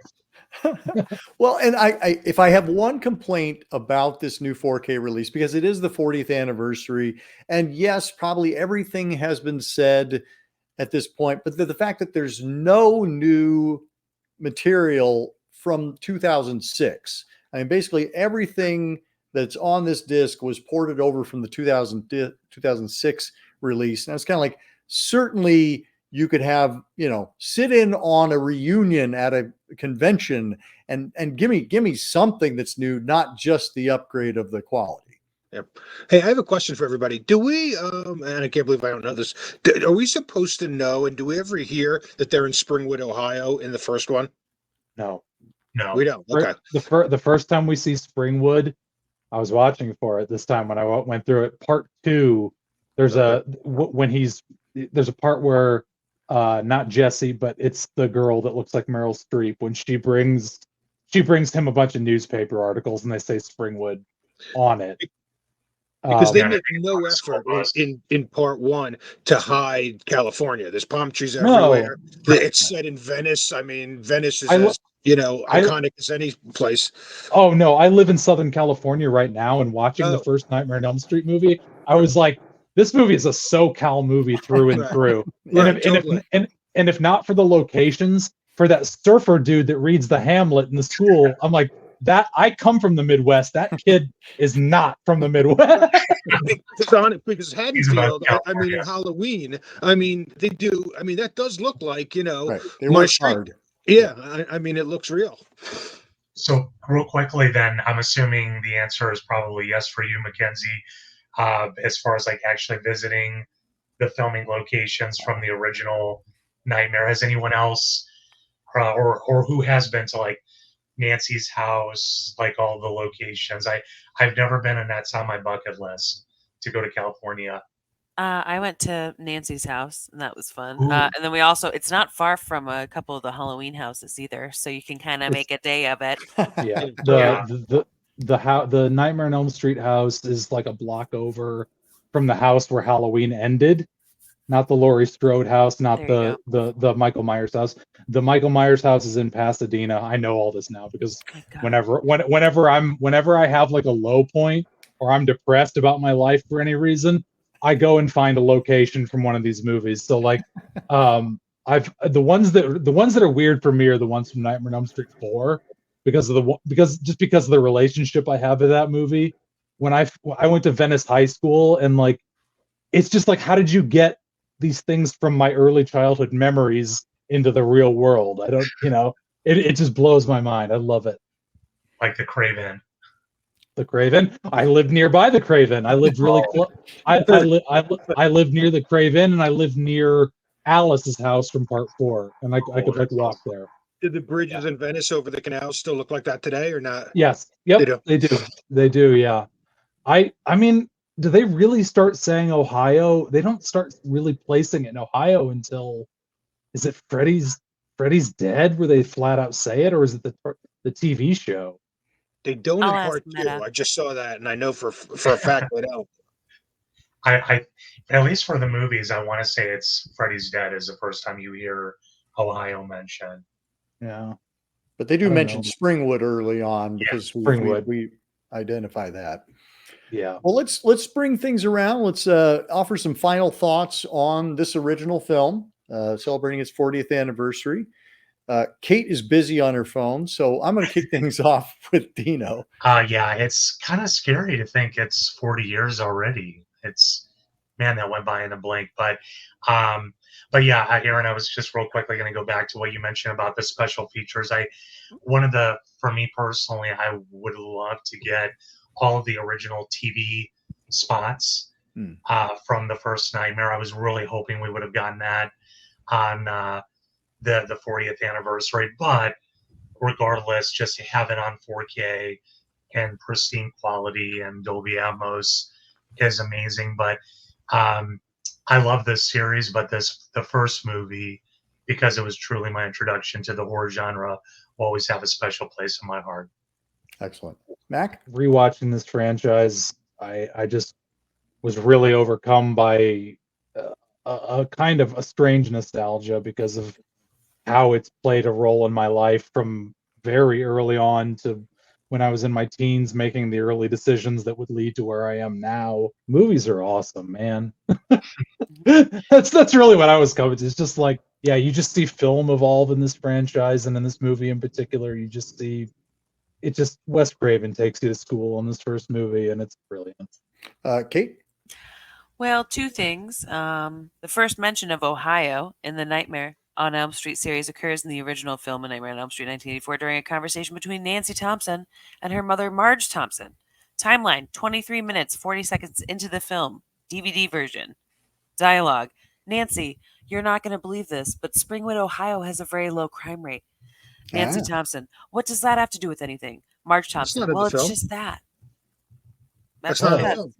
Well, and I if I have one complaint about this new 4K release, because it is the 40th anniversary, and yes, probably everything has been said at this point, but the fact that there's no new material from 2006. I mean, basically everything that's on this disc was ported over from the 2006 release. And it's kind of like, certainly you could have, sit in on a reunion at a convention and give me something that's new, not just the upgrade of the quality. Yep. Hey, I have a question for everybody. Do we, and I can't believe I don't know this, are we supposed to know, and do we ever hear that they're in Springwood, Ohio in the first one? No. We don't. Okay. The first time we see Springwood, I was watching for it this time when I went through it. Part 2, there's there's a part where not Jesse, but it's the girl that looks like Meryl Streep, when she brings him a bunch of newspaper articles and they say Springwood on it. Because they make no effort in part 1 to hide California. There's palm trees everywhere. No. It's set in Venice. I mean, Venice is iconic as any place. Oh no, I live in Southern California right now, and watching the first Nightmare on Elm Street movie, I was like, this movie is a SoCal movie through and through. And if not for the locations, for that surfer dude that reads the Hamlet in the school, I'm like, that I come from the Midwest. That kid is not from the Midwest. Because Haddonfield, I mean, in Halloween, I mean, they do. I mean, that does look like, They work hard. Yeah, I mean, it looks real. So, real quickly, then, I'm assuming the answer is probably yes for you, Mackenzie. As far as like actually visiting the filming locations from the original Nightmare, has anyone else, or who has been to like Nancy's house, like all the locations? I've never been, and that's on my bucket list to go to California. I went to Nancy's house, and that was fun. And then we also, it's not far from a couple of the Halloween houses either, so you can kind of make a day of it. Yeah. The Nightmare on Elm Street house is like a block over from the house where Halloween ended. Not the Laurie Strode house, not the Michael Myers house. The Michael Myers house is in Pasadena. I know all this now because whenever I have like a low point or I'm depressed about my life for any reason, I go and find a location from one of these movies. So like, I've the ones that are weird for me are the ones from Nightmare on Elm Street 4 because of the relationship I have with that movie. When I went to Venice High School, and like, it's just like, how did you get these things from my early childhood memories into the real world? I don't, it just blows my mind. I love it. Like the Craven. The Craven. I lived nearby the Craven. I lived really close. I lived near the Craven, and I lived near Alice's house from Part 4, and I could like walk there. Did the bridges in Venice over the canal still look like that today, or not? Yes. Yep. They do. Yeah. I mean, do they really start saying Ohio? They don't start really placing it in Ohio until, is it Freddy's Dead, where they flat out say it, or is it the TV show? They don't in Part 2. I just saw that, and I know for a fact they don't. I at least for the movies, I want to say it's Freddy's Dead is the first time you hear Ohio mentioned. Yeah, but they do mention Springwood early on because we identify that. Yeah. Well, let's bring things around. Let's offer some final thoughts on this original film, celebrating its 40th anniversary. Kate is busy on her phone, so I'm going to kick things off with Dino. Yeah, it's kind of scary to think it's 40 years already. It's, man, that went by in a blink. But yeah, Aaron, I was just real quickly going to go back to what you mentioned about the special features. For me personally, I would love to get all of the original TV spots from the first Nightmare. I was really hoping we would have gotten that on the 40th anniversary, but regardless, just to have it on 4K and pristine quality and Dolby Atmos is amazing. But I love this series, but the first movie, because it was truly my introduction to the horror genre, will always have a special place in my heart. Excellent. Mac? Rewatching this franchise, I just was really overcome by a kind of a strange nostalgia because of how it's played a role in my life from very early on to when I was in my teens, making the early decisions that would lead to where I am now. Movies are awesome, man. That's really what I was coming to. It's just like, yeah, you just see film evolve in this franchise, and in this movie in particular, you just see it. Just Wes Craven takes you to school in this first movie, and it's brilliant. Kate? Well, two things. The first mention of Ohio in the Nightmare on Elm Street series occurs in the original film, A Nightmare on Elm Street 1984, during a conversation between Nancy Thompson and her mother, Marge Thompson. Timeline, 23 minutes, 40 seconds into the film. DVD version. Dialogue, Nancy, you're not going to believe this, but Springwood, Ohio has a very low crime rate. Nancy Thompson, what does that have to do with anything? Marge Thompson, well, it's just that. That's not a film.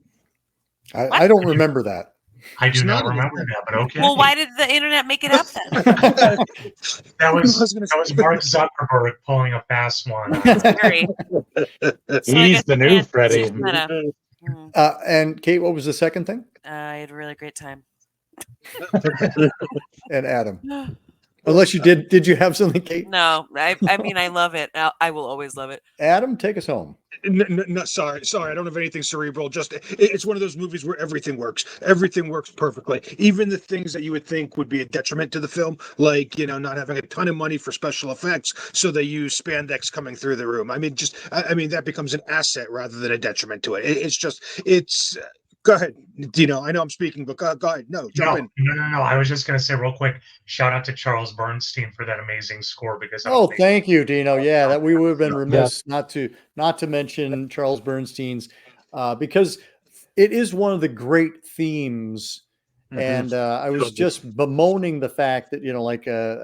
I don't remember that. I do not remember that, but okay. Well, why did the internet make it up then? that was Mark Zuckerberg pulling a fast one. He's the new Freddy. And Kate, what was the second thing? I had a really great time. And Adam. Unless you did you have something, Kate? No, I mean, I love it. I will always love it. Adam, take us home. No, sorry. I don't have anything cerebral. Just it's one of those movies where everything works. Everything works perfectly. Even the things that you would think would be a detriment to the film, like not having a ton of money for special effects, so they use spandex coming through the room. I mean, that becomes an asset rather than a detriment to it. It's. Go ahead, Dino. I know I'm speaking, but go ahead. No, jump in. No. I was just going to say real quick, shout out to Charles Bernstein for that amazing score. Because thank you, Dino. Yeah, that we would have been remiss not to mention Charles Bernstein's because it is one of the great themes. Mm-hmm. And I was just bemoaning the fact that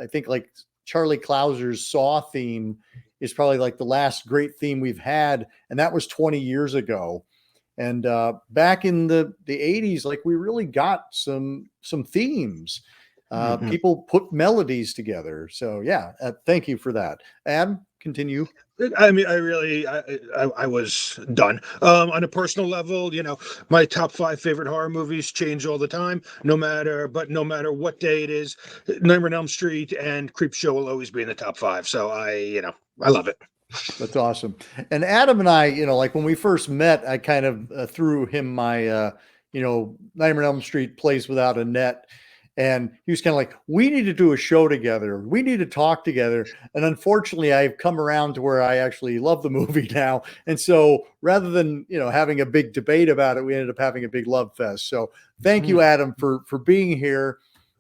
I think like Charlie Clouser's Saw theme is probably like the last great theme we've had, and that was 20 years ago. And back in the 80s, like we really got some themes. People put melodies together. So yeah, thank you for that. Adam, continue. I mean, I was done. On a personal level, my top 5 favorite horror movies change all the time, no matter what day it is. Nightmare on Elm Street and Creepshow will always be in the top 5. So I love it. That's awesome. And Adam and I, like when we first met, I kind of threw him my, Nightmare on Elm Street plays without a net. And he was kind of like, we need to do a show together. We need to talk together. And unfortunately, I've come around to where I actually love the movie now. And so rather than, having a big debate about it, we ended up having a big love fest. So thank you, Adam, for being here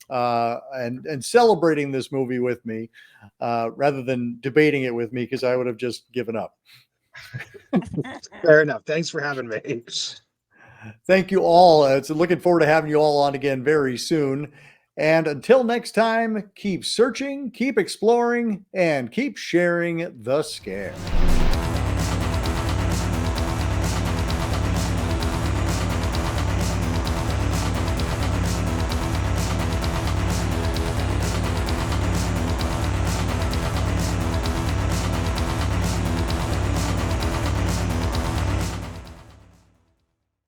and celebrating this movie with me rather than debating it with me, because I would have just given up. Fair enough. Thanks for having me. Thank you all. It's looking forward to having you all on again very soon. And until next time, keep searching, keep exploring, and keep sharing the scare.